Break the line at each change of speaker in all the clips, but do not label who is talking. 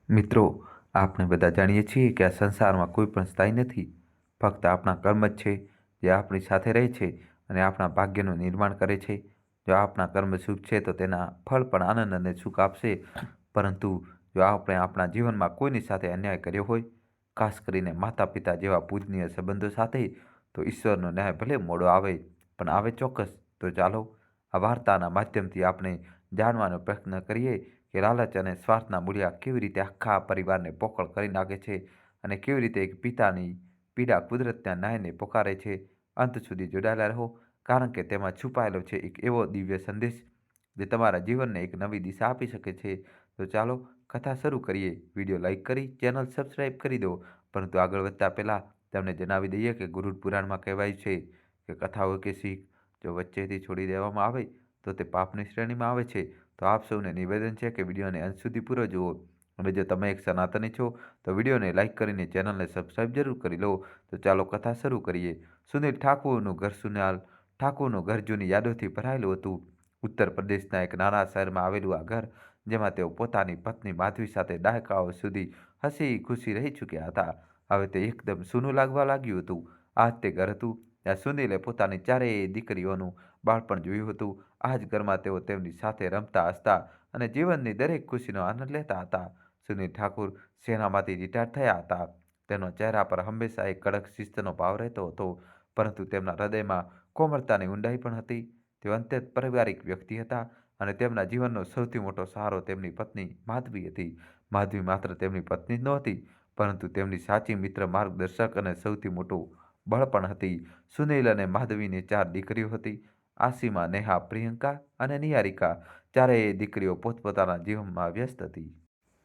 મિત્રો, આપણે બધા જાણીએ છીએ કે આ સંસારમાં કોઈ પણ સ્થાયી નથી. ફક્ત આપણા કર્મ જ છે જે આપણી સાથે રહે છે અને આપણા ભાગ્યનું નિર્માણ કરે છે. જો આપણા કર્મ શુભ છે તો તેના ફળ પણ આનંદ અને સુખ આપશે. પરંતુ જો આપણે આપણા જીવનમાં કોઈની સાથે અન્યાય કર્યો હોય, ખાસ કરીને માતા પિતા જેવા પૂજનીય સંબંધો સાથે, તો ઈશ્વરનો ન્યાય ભલે મોડો આવે, પણ આવે ચોક્કસ. તો ચાલો આ વાર્તાના માધ્યમથી આપણે જાણવાનો પ્રયત્ન કરીએ કે લાલચ અને સ્વાર્થના મૂળિયા કેવી રીતે આખા પરિવારને પોકળ કરી નાખે છે અને કેવી રીતે એક પિતાની પીડા કુદરતના ન્યાયને પોકારે છે. અંત સુધી જોડાયેલા રહો, કારણ કે તેમાં છુપાયેલો છે એક એવો દિવ્ય સંદેશ જે તમારા જીવનને એક નવી દિશા આપી શકે છે. તો ચાલો કથા શરૂ કરીએ. વિડીયો લાઈક કરી ચેનલ સબસ્ક્રાઈબ કરી દો. પરંતુ આગળ વધતા પહેલાં તમને જણાવી દઈએ કે ગુરુડ પુરાણમાં કહેવાય છે કે કથાઓ કે શીખ જો વચ્ચેથી છોડી દેવામાં આવે તો તે પાપની શ્રેણીમાં આવે છે. તો આપ સૌને નિવેદન છે કે વિડીયોને અંત સુધી પૂરો જુઓ. અને જો તમે એક સનાતની છો તો વિડીયોને લાઈક કરીને ચેનલને સબસ્ક્રાઈબ જરૂર કરી લો. તો ચાલો કથા શરૂ કરીએ. સુનિલ ઠાકુરનું ઘર સુનિલ ઠાકુરનું ઘર જૂની યાદોથી ભરાયેલું હતું. ઉત્તર પ્રદેશના એક નાના શહેરમાં આવેલું આ ઘર, જેમાં તેઓ પોતાની પત્ની માધવી સાથે દાયકાઓ સુધી હસી ખુશી રહી ચૂક્યા હતા, હવે તે એકદમ સૂનું લાગવા લાગ્યું હતું. આ જ તે ઘર હતું જ્યાં સુનિલે પોતાની ચારેય દીકરીઓનું બાળપણ જોયું હતું. આ જ ઘરમાં તેઓ તેમની સાથે રમતા હસતા અને જીવનની દરેક ખુશીનો આનંદ લેતા હતા. સુનિલ ઠાકુર સેનામાંથી રિટાયર થયા હતા. તેના ચહેરા પર હંમેશા એક કડક શિસ્તનો ભાવ રહેતો હતો, પરંતુ તેમના હૃદયમાં કોમળતાની ઊંડાઈ પણ હતી. તેઓ અત્યંત પારિવારિક વ્યક્તિ હતા અને તેમના જીવનનો સૌથી મોટો સહારો તેમની પત્ની માધવી હતી. માધવી માત્ર તેમની પત્ની જ નહોતી, પરંતુ તેમની સાચી મિત્ર, માર્ગદર્શક અને સૌથી મોટું બળ પણ હતી. સુનિલ અને માધવીની 4 દીકરીઓ હતી: આસીમા, નેહા, પ્રિયંકા અને નિહારિકા. ચારેય દીકરીઓ પોતપોતાના જીવનમાં વ્યસ્ત હતી.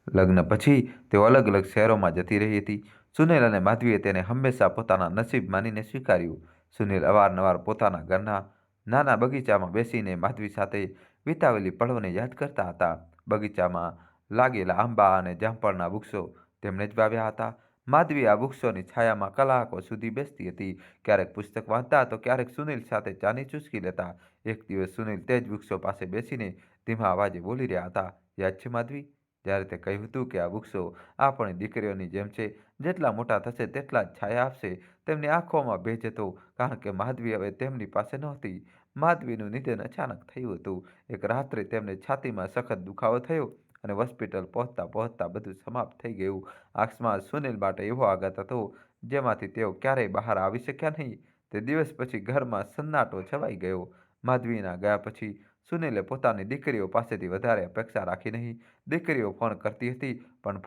લગ્ન પછી તેઓ અલગ અલગ શહેરોમાં જતી રહી હતી. સુનિલ અને માધવીએ તેને હંમેશા પોતાના નસીબ માનીને સ્વીકાર્યું. સુનિલ અવારનવાર પોતાના ઘરના નાના બગીચામાં બેસીને માધવી સાથે વિતાવેલી પળોને યાદ કરતા હતા. બગીચામાં લાગેલા આંબા અને જામફળના વૃક્ષો તેમણે જ વાવ્યા હતા. માધવી આ વૃક્ષોની છાયામાં કલાકો સુધી બેસતી હતી. ક્યારેક પુસ્તક વાંચતા તો ક્યારેક સુનિલ સાથે ચાની ચૂસકી લેતા. એક દિવસ સુનિલ તે જ વૃક્ષો પાસે બેસીને ધીમા અવાજે બોલી રહ્યા હતા, યાદ છે માધવી, જ્યારે તે કહ્યું હતું કે આ વૃક્ષો આપણી દીકરીઓની જેમ છે, જેટલા મોટા થશે તેટલા જ છાયા આપશે. તેમની આંખોમાં ભેજ હતો, કારણ કે માધવી હવે તેમની પાસે નહોતી. માધવીનું નિધન અચાનક થયું હતું. એક રાત્રે તેમને છાતીમાં સખત દુખાવો થયો અને હોસ્પિટલ પહોંચતા પહોંચતા બધું સમાપ્ત થઈ ગયું. આસમાન સુનિલ માટે એવો આઘાત હતો જેમાંથી તેઓ ક્યારેય બહાર આવી શક્યા નહીં. તે દિવસ પછી ઘરમાં સન્નાટો છવાઈ ગયો. માધવીના ગયા પછી સુનિલે પોતાની દીકરીઓ પાસેથી વધારે અપેક્ષા રાખી નહીં. દીકરીઓ ફોન કરતી હતી, પણ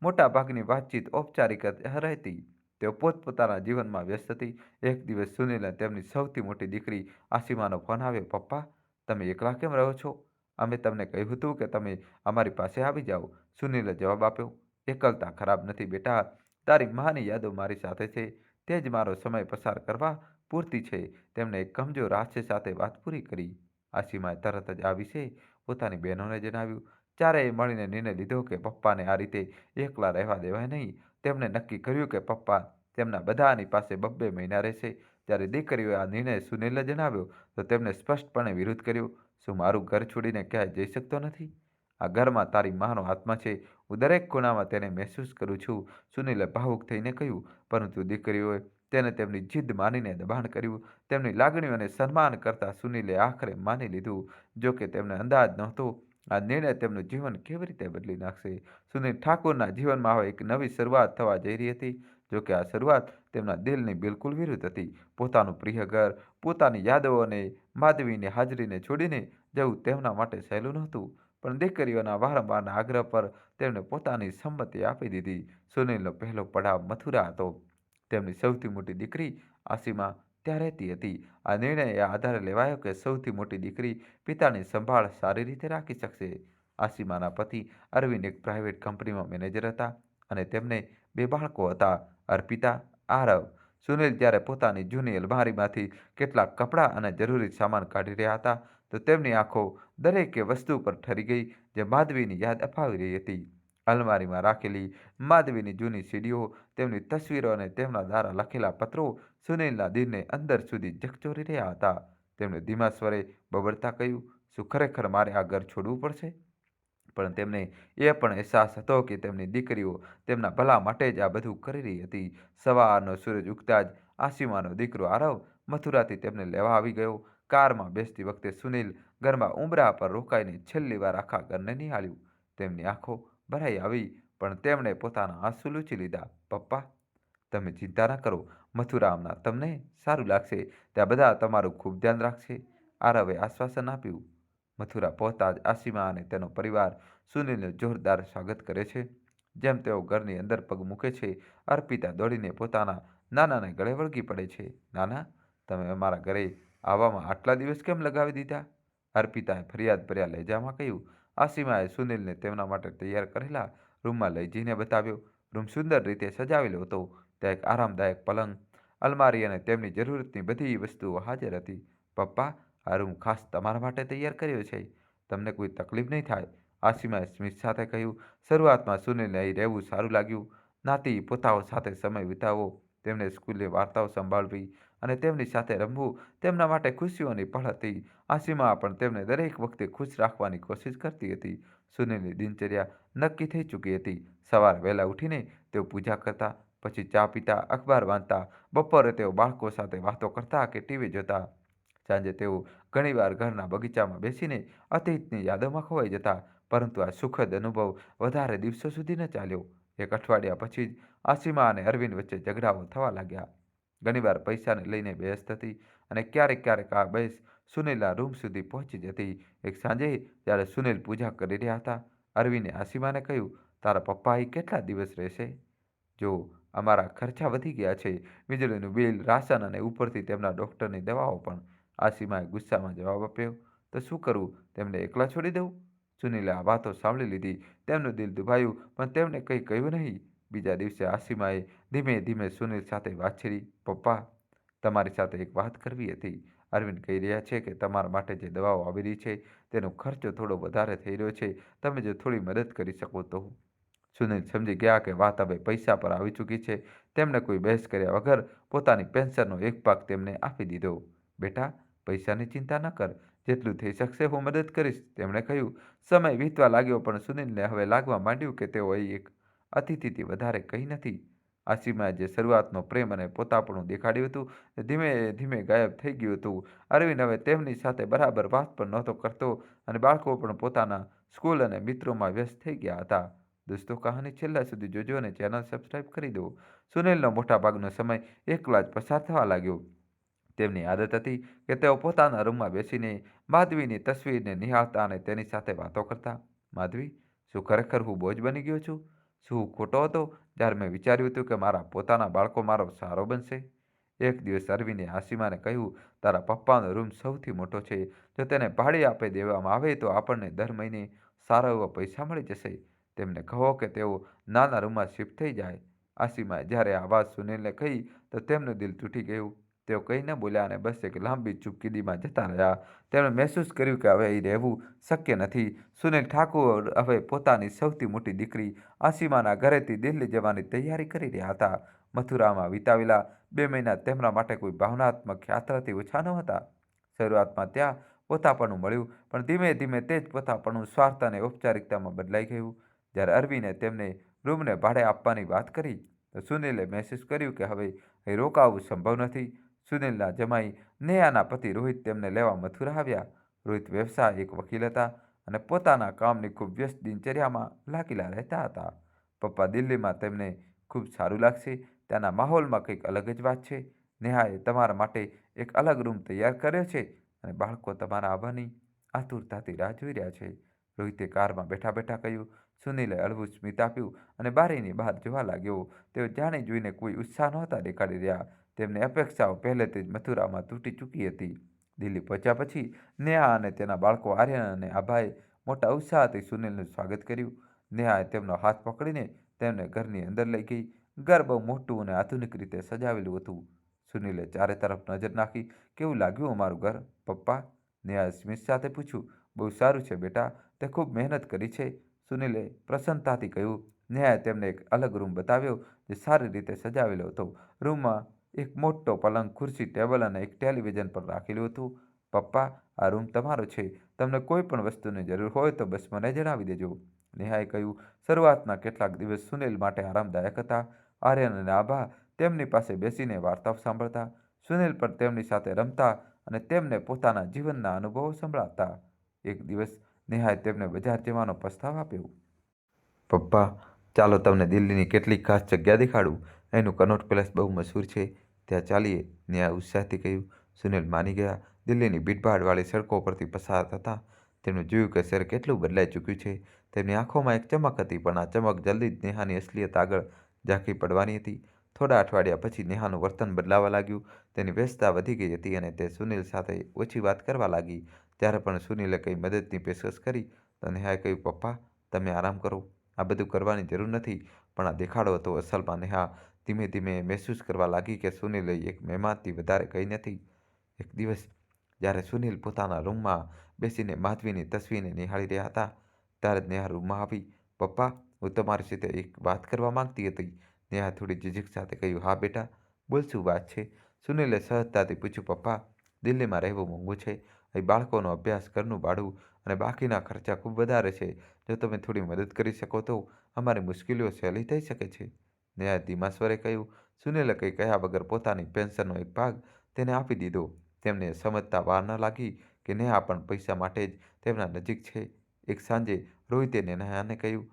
મોટાભાગની વાતચીત ઔપચારિક જ રહેતી. તેઓ પોતપોતાના જીવનમાં વ્યસ્ત હતી. એક દિવસ સુનિલને તેમની સૌથી મોટી દીકરી આસીમાનો ફોન આવ્યો, પપ્પા, તમે એકલા કેમ રહો છો? અમે તમને કહ્યું હતું કે તમે અમારી પાસે આવી જાઓ. સુનિલે જવાબ આપ્યો, એકલતા ખરાબ નથી બેટા, તારી માની યાદો મારી સાથે છે, તે જ મારો સમય પસાર કરવા પૂરતી છે. તેમણે એક કમજોર હાસ્ય સાથે વાત પૂરી કરી. આસીમાએ તરત જ આ વિશે પોતાની બહેનોને જણાવ્યું. ચારેય મળીને નિર્ણય લીધો કે પપ્પાને આ રીતે એકલા રહેવા દેવાય નહીં. તેમણે નક્કી કર્યું કે પપ્પા તેમના બધાની પાસે 2-2 મહિના રહેશે. જ્યારે દીકરીઓએ આ નિર્ણય સુનિલને જણાવ્યો તો તેમણે સ્પષ્ટપણે વિરોધ કર્યો. શું મારું ઘર છોડીને ક્યાંય જઈ શકતો નથી? આ ઘરમાં તારી માનો આત્મા છે, હું દરેક ખૂણામાં તેને મહેસૂસ કરું છું, સુનિલે ભાવુક થઈને કહ્યું. પરંતુ દીકરીઓએ તેને તેમની જીદ માનીને દબાણ કર્યું. તેમની લાગણીઓને સન્માન કરતા સુનિલે આખરે માની લીધું, જો કે તેમને અંદાજ નહોતો આ નિર્ણય તેમનું જીવન કેવી રીતે બદલી નાખશે. સુનિલ ઠાકુરના જીવનમાં હવે એક નવી શરૂઆત થવા જઈ રહી હતી. જો કે આ શરૂઆત તેમના દિલની બિલકુલ વિરુદ્ધ હતી. પોતાનું પ્રિય ઘર, પોતાની યાદો અને માધવીની હાજરીને છોડીને જવું તેમના માટે સહેલું નહોતું. પણ દીકરીઓના વારંવારના આગ્રહ પર તેમણે પોતાની સંમતિ આપી દીધી. સુનિલનો પહેલો પડાવ મથુરા હતો. તેમની સૌથી મોટી દીકરી આસીમા ત્યાં રહેતી હતી. આ નિર્ણય એ આધારે લેવાયો કે સૌથી મોટી દીકરી પિતાની સંભાળ સારી રીતે રાખી શકશે. આસીમાના પતિ અરવિંદ એક પ્રાઇવેટ કંપનીમાં મેનેજર હતા અને તેમને 2 બાળકો હતા, અર્પિતા, આરવ. સુનિલ જ્યારે પોતાની જૂની અલમારીમાંથી કેટલાક કપડાં અને જરૂરી સામાન કાઢી રહ્યા હતા, તો તેમની આંખો દરેકે વસ્તુ પર ઠરી ગઈ જે માધવીની યાદ અપાવી રહી હતી. અલમારીમાં રાખેલી માધવીની જૂની સીડીઓ, તેમની તસવીરો અને તેમના દ્વારા લખેલા પત્રો સુનિલના દિલને અંદર સુધી ઝકઝોરી રહ્યા હતા. તેમણે ધીમા સ્વરે બબડતા કહ્યું, શું ખરેખર મારે આ ઘર છોડવું પડશે? પણ તેમને એ પણ અહેસાસ હતો કે તેમની દીકરીઓ તેમના ભલા માટે જ આ બધું કરી રહી હતી. સવારનો સૂરજ ઉગતા જ આસીમાનો દીકરો આરવ મથુરાથી તેમને લેવા આવી ગયો. કારમાં બેસતી વખતે સુનિલ ઘરમાં ઉંબરા પર રોકાઈને છેલ્લી વાર આખા ઘરને નિહાળ્યું. તેમની આંખો ભરાઈ આવી, પણ તેમણે પોતાના આંસુ લૂછી લીધા. પપ્પા, તમે ચિંતા ન કરો. મથુરામાં તમને સારું લાગશે. ત્યાં બધા તમારું ખૂબ ધ્યાન રાખશે. આરવે આશ્વાસન આપ્યું. મથુરા પહોંચતા જ આસીમા અને તેનો પરિવાર સુનિલનું જોરદાર સ્વાગત કરે છે. જેમ તેઓ ઘરની અંદર પગ મૂકે છે, અર્પિતા દોડીને પોતાના નાનાને ગળે વળગી પડે છે. નાના, તમે અમારા ઘરે આવવામાં આટલા દિવસ કેમ લગાવી દીધા? અર્પિતાએ ફરિયાદ ભર્યા લહેજામાં કહ્યું. આસીમાએ સુનિલને તેમના માટે તૈયાર કરેલા રૂમમાં લઈ જઈને બતાવ્યો. રૂમ સુંદર રીતે સજાવેલો હતો. ત્યાં એક આરામદાયક પલંગ, અલમારી અને તેમની જરૂરતની બધી વસ્તુઓ હાજર હતી. પપ્પા, આ રૂમ ખાસ તમારા માટે તૈયાર કર્યો છે. તમને કોઈ તકલીફ નહીં થાય, આસીમાએ સ્મિત સાથે કહ્યું. શરૂઆતમાં સુનિલને અહીં રહેવું સારું લાગ્યું. નાતી પોતાઓ સાથે સમય વિતાવવો, તેમને સ્કૂલની વાર્તાઓ સંભાળવી અને તેમની સાથે રમવું તેમના માટે ખુશીઓની પળ હતી. આસીમા પણ તેમને દરેક વખતે ખુશ રાખવાની કોશિશ કરતી હતી. સુનિલની દિનચર્યા નક્કી થઈ ચૂકી હતી. સવારે વહેલા ઉઠીને તેઓ પૂજા કરતા, પછી ચા પીતા, અખબાર વાંચતા. બપોરે તેઓ બાળકો સાથે વાતો કરતા કે ટીવી જોતા. સાંજે તેઓ ઘણીવાર ઘરના બગીચામાં બેસીને અતીતની યાદોમાં ખોવાઈ જતા. પરંતુ આ સુખદ અનુભવ વધારે દિવસો સુધી ન ચાલ્યો. એક અઠવાડિયા પછી જ આસીમા અને અરવિંદ વચ્ચે ઝઘડાઓ થવા લાગ્યા. ઘણીવાર પૈસાને લઈને બહેસ થતી અને ક્યારેક ક્યારેક આ બહેસ સુનિલના રૂમ સુધી પહોંચી જતી. એક સાંજે જ્યારે સુનિલ પૂજા કરી રહ્યા હતા, અરવિંદે આસીમાને કહ્યું, તારા પપ્પા અહીં કેટલા દિવસ રહેશે? જો અમારા ખર્ચા વધી ગયા છે, વીજળીનું બિલ, રાશન અને ઉપરથી તેમના ડૉક્ટરની દવાઓ પણ. આસીમાએ ગુસ્સામાં જવાબ આપ્યો. તો શું કરું? તેમને એકલા છોડી દઉં? સુનિલે આ વાતો સાંભળી લીધી. તેમનું દિલ દુભાયું, પણ તેમણે કંઈ કહ્યું નહીં. બીજા દિવસે આસીમાએ ધીમે ધીમે સુનિલ સાથે વાત છેડી. પપ્પા, તમારી સાથે એક વાત કરવી હતી. અરવિંદ કહી રહ્યા છે કે તમારા માટે જે દવાઓ આવી રહી છે તેનો ખર્ચો થોડો વધારે થઈ રહ્યો છે. તમે જો થોડી મદદ કરી શકો તો. સુનિલ સમજી ગયા કે વાત હવે પૈસા પર આવી ચૂકી છે. તેમણે કોઈ બહેસ કર્યા વગર પોતાની પેન્શનનો એક ભાગ તેમને આપી દીધો. બેટા, પૈસાની ચિંતા ન કર. જેટલું થઈ શકશે હું મદદ કરીશ, તેમણે કહ્યું. સમય વીતવા લાગ્યો, પણ સુનિલને હવે લાગવા માંડ્યું કે તેઓ અહીં એક અતિથિથી વધારે કંઈ નથી. આસીમાએ જે શરૂઆતનો પ્રેમ અને પોતાપણું દેખાડ્યું હતું, તે ધીમે ધીમે ગાયબ થઈ ગયું હતું. અરવિંદ હવે તેમની સાથે બરાબર વાત પણ નહોતો કરતો અને બાળકો પણ પોતાના સ્કૂલ અને મિત્રોમાં વ્યસ્ત થઈ ગયા હતા. દોસ્તો, કહાની છેલ્લા સુધી જોજો અને ચેનલ સબસ્ક્રાઈબ કરી દો. સુનિલનો મોટાભાગનો સમય એકલા જ પસાર થવા લાગ્યો. તેમની આદત હતી કે તેઓ પોતાના રૂમમાં બેસીને માધવીની તસવીરને નિહાળતા અને તેની સાથે વાતો કરતા. માધવી, શું ખરેખર હું બોજ બની ગયો છું? શું હું ખોટો હતો જ્યારે મેં વિચાર્યું હતું કે મારા પોતાના બાળકો મારો સહારો બનશે? એક દિવસ અરવિંદે આસીમાને કહ્યું, તારા પપ્પાનો રૂમ સૌથી મોટો છે. જો તેને ભાડે આપી દેવામાં આવે તો આપણને દર મહિને સારા એવા પૈસા મળી જશે. તેમને કહો કે તેઓ નાના રૂમમાં શિફ્ટ થઈ જાય. આસીમાએ જ્યારે આ વાત સુનિલને કહી તો તેમનું દિલ તૂટી ગયું. તેઓ કંઈ ન બોલ્યા અને બસ એક લાંબી ચૂપકીદીમાં જતા રહ્યા. તેમણે મહેસૂસ કર્યું કે હવે અહીં રહેવું શક્ય નથી. સુનિલ ઠાકુર હવે પોતાની સૌથી મોટી દીકરી આસીમાના ઘરેથી દિલ્હી જવાની તૈયારી કરી રહ્યા હતા. મથુરામાં વિતાવેલા 2 મહિના તેમના માટે કોઈ ભાવનાત્મક યાત્રાથી ઓછા ન હતા. શરૂઆતમાં ત્યાં પોતાપણું મળ્યું, પણ ધીમે ધીમે તે જ પોતાપણું સ્વાર્થ અને ઔપચારિકતામાં બદલાઈ ગયું. જ્યારે અરવિંદે તેમને રૂમને ભાડે આપવાની વાત કરી તો સુનિલે મહેસૂસ કર્યું કે હવે અહીં રોકાવું સંભવ નથી. સુનિલના જમાઈ નેહાના પતિ રોહિત તેમને લેવા મથુરા આવ્યા. રોહિત વ્યવસાય એક વકીલ હતા અને પોતાના કામની ખૂબ વ્યસ્ત દિનચર્યામાં લાગેલા રહેતા હતા. પપ્પા, દિલ્હીમાં તેમને ખૂબ સારું લાગશે. ત્યાંના માહોલમાં કંઈક અલગ જ વાત છે. નેહાએ તમારા માટે એક અલગ રૂમ તૈયાર કર્યો છે અને બાળકો તમારા આવવાની આતુરતાથી રાહ જોઈ રહ્યા છે, રોહિતે કારમાં બેઠા બેઠા કહ્યું. સુનિલે હળવું સ્મિત આપ્યું અને બારીની બહાર જોવા લાગ્યો. તેઓ જાણી જોઈને કોઈ ઉત્સાહ નહોતા દેખાડી રહ્યા. તેમની અપેક્ષાઓ પહેલેથી જ મથુરામાં તૂટી ચૂકી હતી. દિલ્હી પહોંચ્યા પછી નેહા અને તેના બાળકો આર્યન અને આભાએ મોટા ઉત્સાહથી સુનિલનું સ્વાગત કર્યું. નેહાએ તેમનો હાથ પકડીને તેમને ઘરની અંદર લઈ ગઈ. ઘર બહુ મોટું અને આધુનિક રીતે સજાવેલું હતું. સુનિલે ચારે તરફ નજર નાખી. કેવું લાગ્યું અમારું ઘર, પપ્પા? નેહાએ સ્મિત સાથે પૂછ્યું. બહુ સારું છે બેટા, તે ખૂબ મહેનત કરી છે, સુનિલે પ્રસન્નતાથી કહ્યું. નેહાએ તેમને એક અલગ રૂમ બતાવ્યો જે સારી રીતે સજાવેલો હતો. રૂમમાં એક મોટો પલંગ, ખુરશી, ટેબલ અને એક ટેલિવિઝન પણ રાખેલું હતું. પપ્પા, આ રૂમ તમારો છે. તમને કોઈ પણ વસ્તુની જરૂર હોય તો બસ મને જણાવી દેજો. નેહાએ કહ્યું. શરૂઆતના કેટલાક દિવસ સુનિલ માટે આરામદાયક હતા. આર્યન અને આભા તેમની પાસે બેસીને વાર્તાઓ સાંભળતા. સુનિલ પણ તેમની સાથે રમતા અને તેમને પોતાના જીવનના અનુભવો સંભળાવતા. એક દિવસ નેહાએ તેમને બજાર જવાનો પ્રસ્તાવ આપ્યો. પપ્પા, ચાલો તમને દિલ્હીની કેટલીક ખાસ જગ્યા દેખાડું. એનું કનોટ પેલેસ બહુ મશહૂર છે. ત્યાં ચાલીએ, નેહા ઉત્સાહથી કહ્યું. સુનિલ માની ગયા. દિલ્હીની ભીડભાડવાળી સડકો પરથી પસાર થતા તેમણે જોયું કે શહેર કેટલું બદલાઈ ચૂક્યું છે. તેમની આંખોમાં એક ચમક હતી, પણ આ ચમક જલ્દી જ નેહાની અસલિયત આગળ ઝાંખી પડવાની હતી. થોડા અઠવાડિયા પછી નેહાનું વર્તન બદલાવા લાગ્યું. તેની વ્યસ્તતા વધી ગઈ હતી અને તે સુનિલ સાથે ઓછી વાત કરવા લાગી. ત્યારે પણ સુનિલે કંઈ મદદની પેશકશ કરી તો નેહાએ કહ્યું, પપ્પા, તમે આરામ કરો. આ બધું કરવાની જરૂર નથી. પણ આ દેખાડો હતો. અસલમાં નેહા ધીમે ધીમે મહેસૂસ કરવા લાગી કે સુનિલે એક મહેમાનથી વધારે કંઈ નથી. એક દિવસ જ્યારે સુનિલ પોતાના રૂમમાં બેસીને માધવીની તસવીરને નિહાળી રહ્યા હતા, ત્યારે જ નેહા રૂમમાં આવી. પપ્પા, હું તમારી સાથે એક વાત કરવા માંગતી હતી. નેહા થોડી ઝીઝક સાથે કહ્યું. હા બેટા, બોલ, શું વાત છે? સુનિલે સહજતાથી પૂછ્યું. પપ્પા, દિલ્હીમાં રહેવું મોંઘું છે. અહીં બાળકોનો અભ્યાસ, ઘરનું ભાડું અને બાકીના ખર્ચા ખૂબ વધારે છે. જો તમે થોડી મદદ કરી શકો તો અમારી મુશ્કેલીઓ સહેલી થઈ શકે છે. નેહાએ ધીમા સ્વરે કહ્યું. સુનિલે કંઈ કહ્યા વગર પોતાની પેન્શનનો એક ભાગ તેને આપી દીધો. તેમને સમજતા વાર ન લાગી કે નેહા પણ પૈસા માટે જ તેમના નજીક છે. એક સાંજે રોહિતે નેહાને કહ્યું,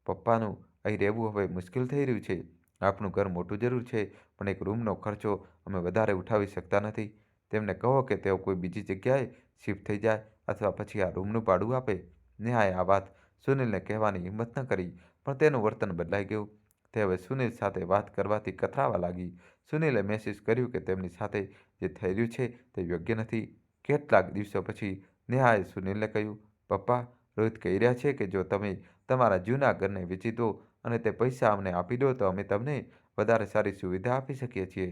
પપ્પાનું અહીં રહેવું હવે મુશ્કેલ થઈ રહ્યું છે. આપણું ઘર મોટું જરૂર છે, પણ એક રૂમનો ખર્ચો અમે વધારે ઉઠાવી શકતા નથી. તેમને કહો કે તેઓ કોઈ બીજી જગ્યાએ શિફ્ટ થઈ જાય અથવા પછી આ રૂમનું ભાડું આપે. નેહાએ આ વાત સુનિલને કહેવાની હિંમત ન કરી, પણ તેનું વર્તન બદલાઈ ગયું. તે હવે સુનિલ સાથે વાત કરવાથી કતરાવા લાગી. સુનિલે મહેસૂસ કર્યું કે તેમની સાથે જે થઈ રહ્યું છે તે યોગ્ય નથી. કેટલાક દિવસો પછી નેહાએ સુનિલને કહ્યું, પપ્પા, રોહિત કહી રહ્યા છે કે જો તમે તમારા જૂના ઘરને વેચી દો અને તે પૈસા અમને આપી દો તો અમે તમને વધારે સારી સુવિધા આપી શકીએ છીએ.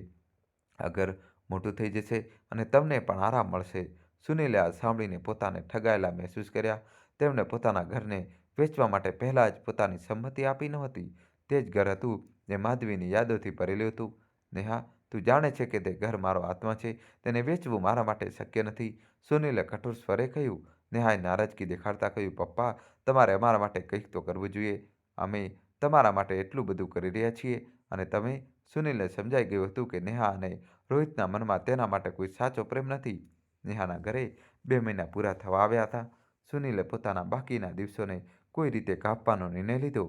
આ ઘર મોટું થઈ જશે અને તમને પણ આરામ મળશે. સુનિલે આ સાંભળીને પોતાને ઠગાયેલા મહેસૂસ કર્યા. તેમણે પોતાના ઘરને વેચવા માટે પહેલાં જ પોતાની સંમતિ આપી નહોતી. તે જ ઘર હતું જે માધવીની યાદોથી ભરેલું હતું. નેહા, તું જાણે છે કે તે ઘર મારો આત્મા છે. તેને વેચવું મારા માટે શક્ય નથી. સુનિલે કઠોર સ્વરે કહ્યું. નેહાએ નારાજગી દેખાડતા કહ્યું, પપ્પા, તમારે અમારા માટે કંઈક તો કરવું જોઈએ. અમે તમારા માટે એટલું બધું કરી રહ્યા છીએ. અને તમે? સુનિલને સમજાઈ ગયું હતું કે નેહા અને રોહિતના મનમાં તેના માટે કોઈ સાચો પ્રેમ નથી. નેહાના ઘરે 2 મહિના પૂરા થવા આવ્યા હતા. સુનિલે પોતાના બાકીના દિવસોને કોઈ રીતે કાપવાનો નિર્ણય લીધો.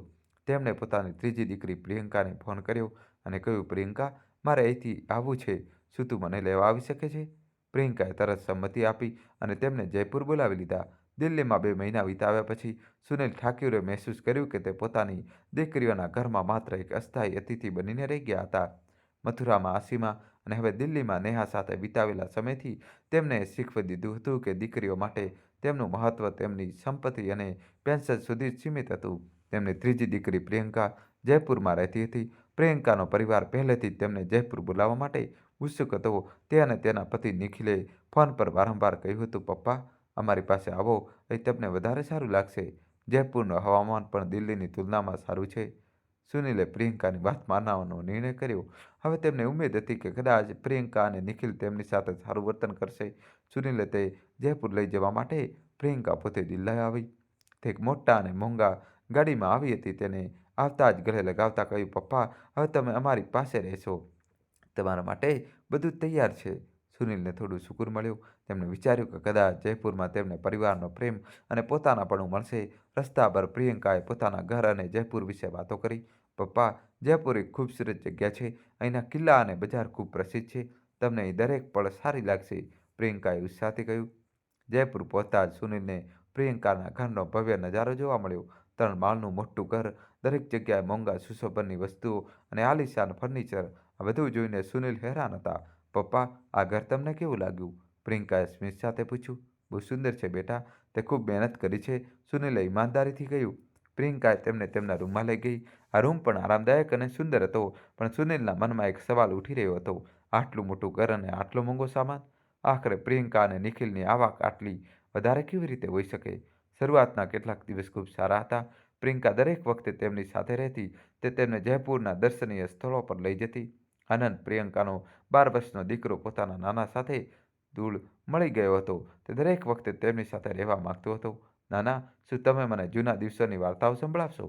તેમણે પોતાની ત્રીજી દીકરી પ્રિયંકાને ફોન કર્યો અને કહ્યું, પ્રિયંકા, મારે અહીંથી આવવું છે. શું તું મને લેવા આવી શકે છે? પ્રિયંકાએ તરત સંમતિ આપી અને તેમને જયપુર બોલાવી લીધા. દિલ્હીમાં 2 મહિના વિતાવ્યા પછી સુનિલ ઠાકુરે મહેસૂસ કર્યું કે તે પોતાની દીકરીઓના ઘરમાં માત્ર એક અસ્થાયી અતિથિ બનીને રહી ગયા હતા. મથુરામાં આસીમા અને હવે દિલ્હીમાં નેહા સાથે વિતાવેલા સમયથી તેમને શીખવી દીધું હતું કે દીકરીઓ માટે તેમનું મહત્વ તેમની સંપત્તિ અને પેન્શન સુધી જ સીમિત હતું. તેમની ત્રીજી દીકરી પ્રિયંકા જયપુરમાં રહેતી હતી. પ્રિયંકાનો પરિવાર પહેલેથી જ તેમને જયપુર બોલાવવા માટે ઉત્સુક હતો. તે અને તેના પતિ નિખિલે ફોન પર વારંવાર કહ્યું હતું, પપ્પા, અમારી પાસે આવો, અહીં તમને વધારે સારું લાગશે. જયપુરનું હવામાન પણ દિલ્હીની તુલનામાં સારું છે. સુનિલે પ્રિયંકાની વાત માનવાનો નિર્ણય કર્યો. હવે તેમને ઉમેદ હતી કે કદાચ પ્રિયંકા અને નિખિલ તેમની સાથે સારું વર્તન કરશે. સુનિલે તે જયપુર લઈ જવા માટે પ્રિયંકા પોતે દિલ્હી આવી. તે એક મોટા અને મોંઘા ગાડીમાં આવી હતી. તેને આવતા જ ગળે લગાવતા કહ્યું, પપ્પા, હવે તમે અમારી પાસે રહેશો. તમારા માટે બધું જ તૈયાર છે. સુનિલને થોડું સુકૂન મળ્યું. તેમણે વિચાર્યું કે કદાચ જયપુરમાં તેમને પરિવારનો પ્રેમ અને પોતાનાપણું મળશે. રસ્તા પર પ્રિયંકાએ પોતાના ઘર અને જયપુર વિશે વાતો કરી. પપ્પા, જયપુર એક ખૂબસૂરત જગ્યા છે. અહીંના કિલ્લા અને બજાર ખૂબ પ્રસિદ્ધ છે. તમને અહીં દરેક પળ સારી લાગશે, પ્રિયંકાએ ઉત્સાહથી કહ્યું. જયપુર પહોંચતા જ સુનિલને પ્રિયંકાના ઘરનો ભવ્ય નજારો જોવા મળ્યો. 3 માળનું મોટું ઘર, દરેક જગ્યાએ મોંઘા સુશોભનની વસ્તુઓ અને આલીશાન ફર્નિચર. આ બધું જોઈને સુનિલ હેરાન હતા. પપ્પા, આ ઘર તમને કેવું લાગ્યું? પ્રિયંકાએ સ્મિત સાથે પૂછ્યું. બહુ સુંદર છે બેટા, તે ખૂબ મહેનત કરી છે, સુનિલે ઈમાનદારીથી કહ્યું. પ્રિયંકાએ તેમને તેમના રૂમમાં લઈ ગઈ. આ રૂમ પણ આરામદાયક અને સુંદર હતો, પણ સુનિલના મનમાં એક સવાલ ઉઠી રહ્યો હતો. આટલું મોટું ઘર અને આટલો મોંઘો સામાન? આખરે પ્રિયંકા અને નિખિલની આવક આટલી વધારે કેવી રીતે હોઈ શકે? શરૂઆતના કેટલાક દિવસ ખૂબ સારા હતા. પ્રિયંકા દરેક વખતે તેમની સાથે રહેતી. તે તેમને જયપુરના દર્શનીય સ્થળો પર લઈ જતી. આનંદ, પ્રિયંકાનો 12 વર્ષનો દીકરો પોતાના નાના સાથે ધૂળ મળી ગયો હતો. તે દરેક વખતે તેમની સાથે રહેવા માંગતો હતો. નાના, શું તમે મને જૂના દિવસોની વાર્તાઓ સંભળાવશો?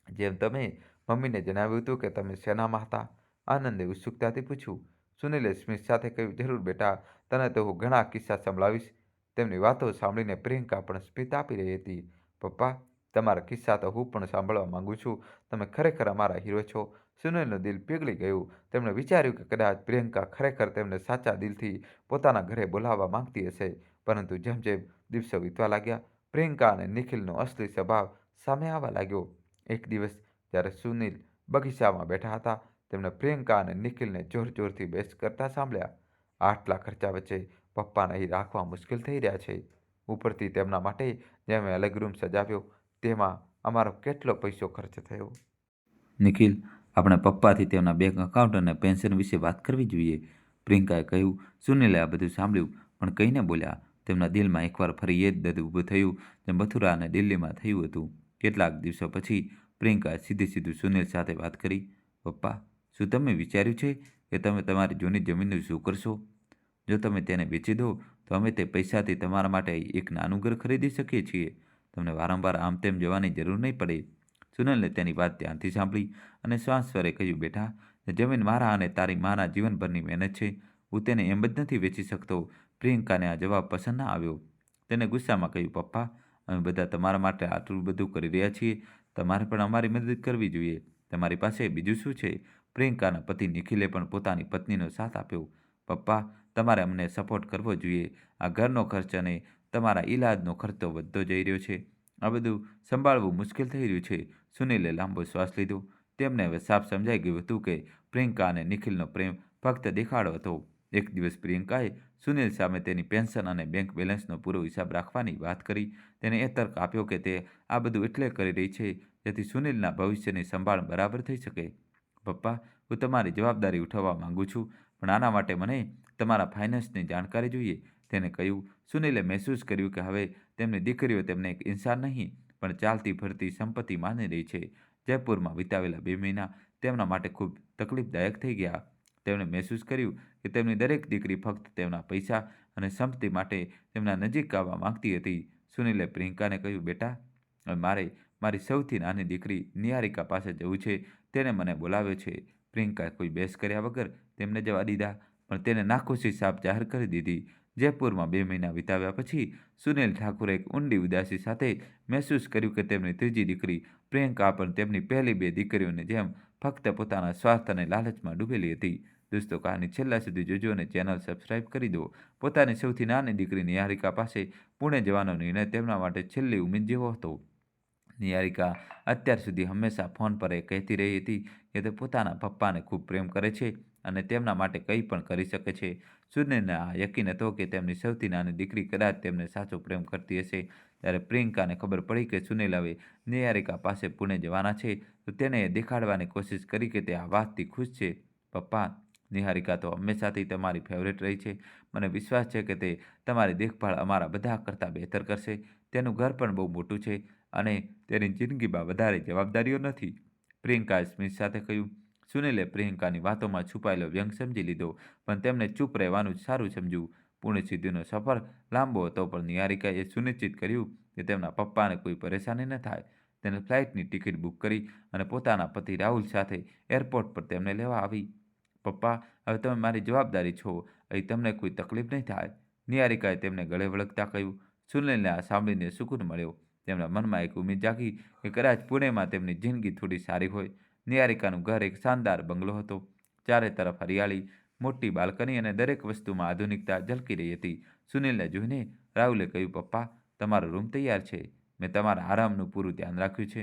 જેમ તમે મમ્મીને જણાવ્યું હતું કે તમે સેનામાં હતા? આનંદે ઉત્સુકતાથી પૂછ્યું. સુનિલે સ્મિત સાથે કહ્યું, જરૂર બેટા, તને તો હું ઘણા કિસ્સા સંભળાવીશ. તેમની વાતો સાંભળીને પ્રિયંકા પણ સ્મિત આપી રહી હતી. પપ્પા, તમારા કિસ્સા તો હું પણ સાંભળવા માંગુ છું. તમે ખરેખર અમારા હીરો છો. સુનિલનું દિલ પીગળી ગયું. તેમણે વિચાર્યું કે કદાચ પ્રિયંકા ખરેખર તેમને સાચા દિલથી પોતાના ઘરે બોલાવવા માંગતી હશે. પરંતુ જેમ જેમ દિવસો વીતવા લાગ્યા, પ્રિયંકા અને નિખિલનો અસલી સ્વભાવ સામે આવવા લાગ્યો. એક દિવસ જ્યારે સુનિલ બગીચામાં બેઠા હતા, તેમણે પ્રિયંકા અને નિખિલને જોર જોરથી બહેસ કરતા સાંભળ્યા. આટલા ખર્ચા વચ્ચે પપ્પાને અહીં રાખવા મુશ્કેલ થઈ રહ્યા છે. ઉપરથી તેમના માટે જે અમે અલગ રૂમ સજાવ્યો, તેમાં અમારો કેટલો પૈસો ખર્ચ થયો. નિખિલ, આપણે પપ્પાથી તેમના બેંક એકાઉન્ટ અને પેન્શન વિશે વાત કરવી જોઈએ, પ્રિયંકાએ કહ્યું. સુનિલે આ બધું સાંભળ્યું પણ કહીને બોલ્યા. તેમના દિલમાં એકવાર ફરી એ જ દર્દ ઊભું થયું જેમ મથુરા અને દિલ્હીમાં થયું હતું. કેટલાક દિવસો પછી પ્રિયંકાએ સીધું સુનિલ સાથે વાત કરી. પપ્પા, શું તમે વિચાર્યું છે કે તમે તમારી જૂની જમીનનું શું કરશો? જો તમે તેને વેચી દો તો અમે તે પૈસાથી તમારા માટે એક નાનું ઘર ખરીદી શકીએ છીએ. તમને વારંવાર આમ તેમ જવાની જરૂર નહીં પડે. સુનિલે તેની વાત ધ્યાનથી સાંભળી અને શ્વાસ સ્વરે કહ્યું, બેટા, જમીન મારા અને તારી માના જીવનભરની મહેનત છે. હું તેને એમ જ નથી વેચી શકતો. પ્રિયંકાને આ જવાબ પસંદ ના આવ્યો. તેને ગુસ્સામાં કહ્યું, પપ્પા, અમે બધા તમારા માટે આટલું બધું કરી રહ્યા છીએ. તમારે પણ અમારી મદદ કરવી જોઈએ. તમારી પાસે બીજું શું છે? પ્રિયંકાના પતિ નિખિલે પણ પોતાની પત્નીનો સાથ આપ્યો. પપ્પા, તમારે અમને સપોર્ટ કરવો જોઈએ. આ ઘરનો ખર્ચ અને તમારા ઈલાજનો ખર્ચો વધતો જઈ રહ્યો છે. આ બધું સંભાળવું મુશ્કેલ થઈ રહ્યું છે. સુનિલે લાંબો શ્વાસ લીધો. તેમને હવે સાફ સમજાઈ ગયું હતું કે પ્રિયંકા અને નિખિલનો પ્રેમ ફક્ત દેખાડો હતો. એક દિવસ પ્રિયંકાએ સુનિલ સામે તેની પેન્શન અને બેંક બેલેન્સનો પૂરો હિસાબ રાખવાની વાત કરી. તેને એ તર્ક આપ્યો કે તે આ બધું એટલે કરી રહી છે જેથી સુનિલના ભવિષ્યની સંભાળ બરાબર થઈ શકે. પપ્પા, હું તમારી જવાબદારી ઉઠાવવા માંગુ છું, પણ આના માટે મને તમારા ફાઇનાન્સની જાણકારી જોઈએ, તેને કહ્યું. સુનિલે મહેસૂસ કર્યું કે હવે તેમની દીકરીઓ તેમને એક ઇન્સાન નહીં પણ ચાલતી ફરતી સંપત્તિ માની રહી છે. જયપુરમાં વિતાવેલા 2 મહિના તેમના માટે ખૂબ તકલીફદાયક થઈ ગયા. તેમણે મહેસૂસ કર્યું કે તેમની દરેક દીકરી ફક્ત તેમના પૈસા અને સંપત્તિ માટે તેમના નજીક આવવા માંગતી હતી. સુનિલે પ્રિયંકાને કહ્યું, બેટા, હવે મારે મારી સૌથી નાની દીકરી નિહારિકા પાસે જવું છે. તેને મને બોલાવે છે. પ્રિયંકાએ કોઈ બહેસ કર્યા વગર તેમને જવા દીધા, પણ તેને નાખુશી સાફ જાહેર કરી દીધી. જયપુરમાં 2 મહિના વિતાવ્યા પછી સુનિલ ઠાકુરે એક ઊંડી ઉદાસી સાથે મહેસૂસ કર્યું કે તેમની ત્રીજી દીકરી પ્રિયંકા પણ તેમની પહેલી 2 દીકરીઓની જેમ ફક્ત પોતાના સ્વાર્થ અને લાલચમાં ડૂબેલી હતી. દોસ્તો, કહાની છેલ્લા સુધી જોજો અને ચેનલ સબસ્ક્રાઇબ કરી દો. પોતાની સૌથી નાની દીકરી નિહારિકા પાસે પુણે જવાનો નિર્ણય તેમના માટે છેલ્લી ઉમ્મીદ જેવો હતો. નિહારિકા અત્યાર સુધી હંમેશા ફોન પર એ કહેતી રહી હતી કે તે પોતાના પપ્પાને ખૂબ પ્રેમ કરે છે અને તેમના માટે કંઈ પણ કરી શકે છે. સુનિલને આ યકીન હતો કે તેમની સૌથી નાની દીકરી કદાચ તેમને સાચો પ્રેમ કરતી હશે. જ્યારે પ્રિયંકાને ખબર પડી કે સુનિલ હવે નિહારિકા પાસે પુણે જવાના છે, તો તેને એ દેખાડવાની કોશિશ કરી કે તે આ વાતથી ખુશ છે. પપ્પા, નિહારિકા તો હંમેશાથી તમારી ફેવરેટ રહી છે. મને વિશ્વાસ છે કે તે તમારી દેખભાળ અમારા બધા કરતાં બહેતર કરશે. તેનું ઘર પણ બહુ મોટું છે અને તેની જિંદગીમાં વધારે જવાબદારીઓ નથી, પ્રિયંકાએ સ્મિત સાથે કહ્યું. સુનિલે પ્રિયંકાની વાતોમાં છુપાયેલો વ્યંગ સમજી લીધો, પણ તેમને ચૂપ રહેવાનું જ સારું સમજ્યું. પુણે સુધીનો સફર લાંબો હતો, પણ નિહારિકાએ સુનિશ્ચિત કર્યું કે તેમના પપ્પાને કોઈ પરેશાની ન થાય. તેને ફ્લાઇટની ટિકિટ બુક કરી અને પોતાના પતિ રાહુલ સાથે એરપોર્ટ પર તેમને લેવા આવી. પપ્પા, હવે તમે મારી જવાબદારી છો. અહીં તમને કોઈ તકલીફ નહીં થાય, નિહારિકાએ તેમને ગળે વળગતા કહ્યું. સુનિલને આ સાંભળીને સુકૂન મળ્યો. તેમના મનમાં એક ઉમ્મીદ જાગી કે કદાચ પુણેમાં તેમની જિંદગી થોડી સારી હોય. નિહારિકાનું ઘર એક શાનદાર બંગલો હતો. ચારે તરફ હરિયાળી, મોટી બાલ્કની અને દરેક વસ્તુમાં આધુનિકતા ઝલકી રહી હતી. સુનિલને જોઈને રાહુલે કહ્યું, પપ્પા, તમારો રૂમ તૈયાર છે. મેં તમારા આરામનું પૂરું ધ્યાન રાખ્યું છે.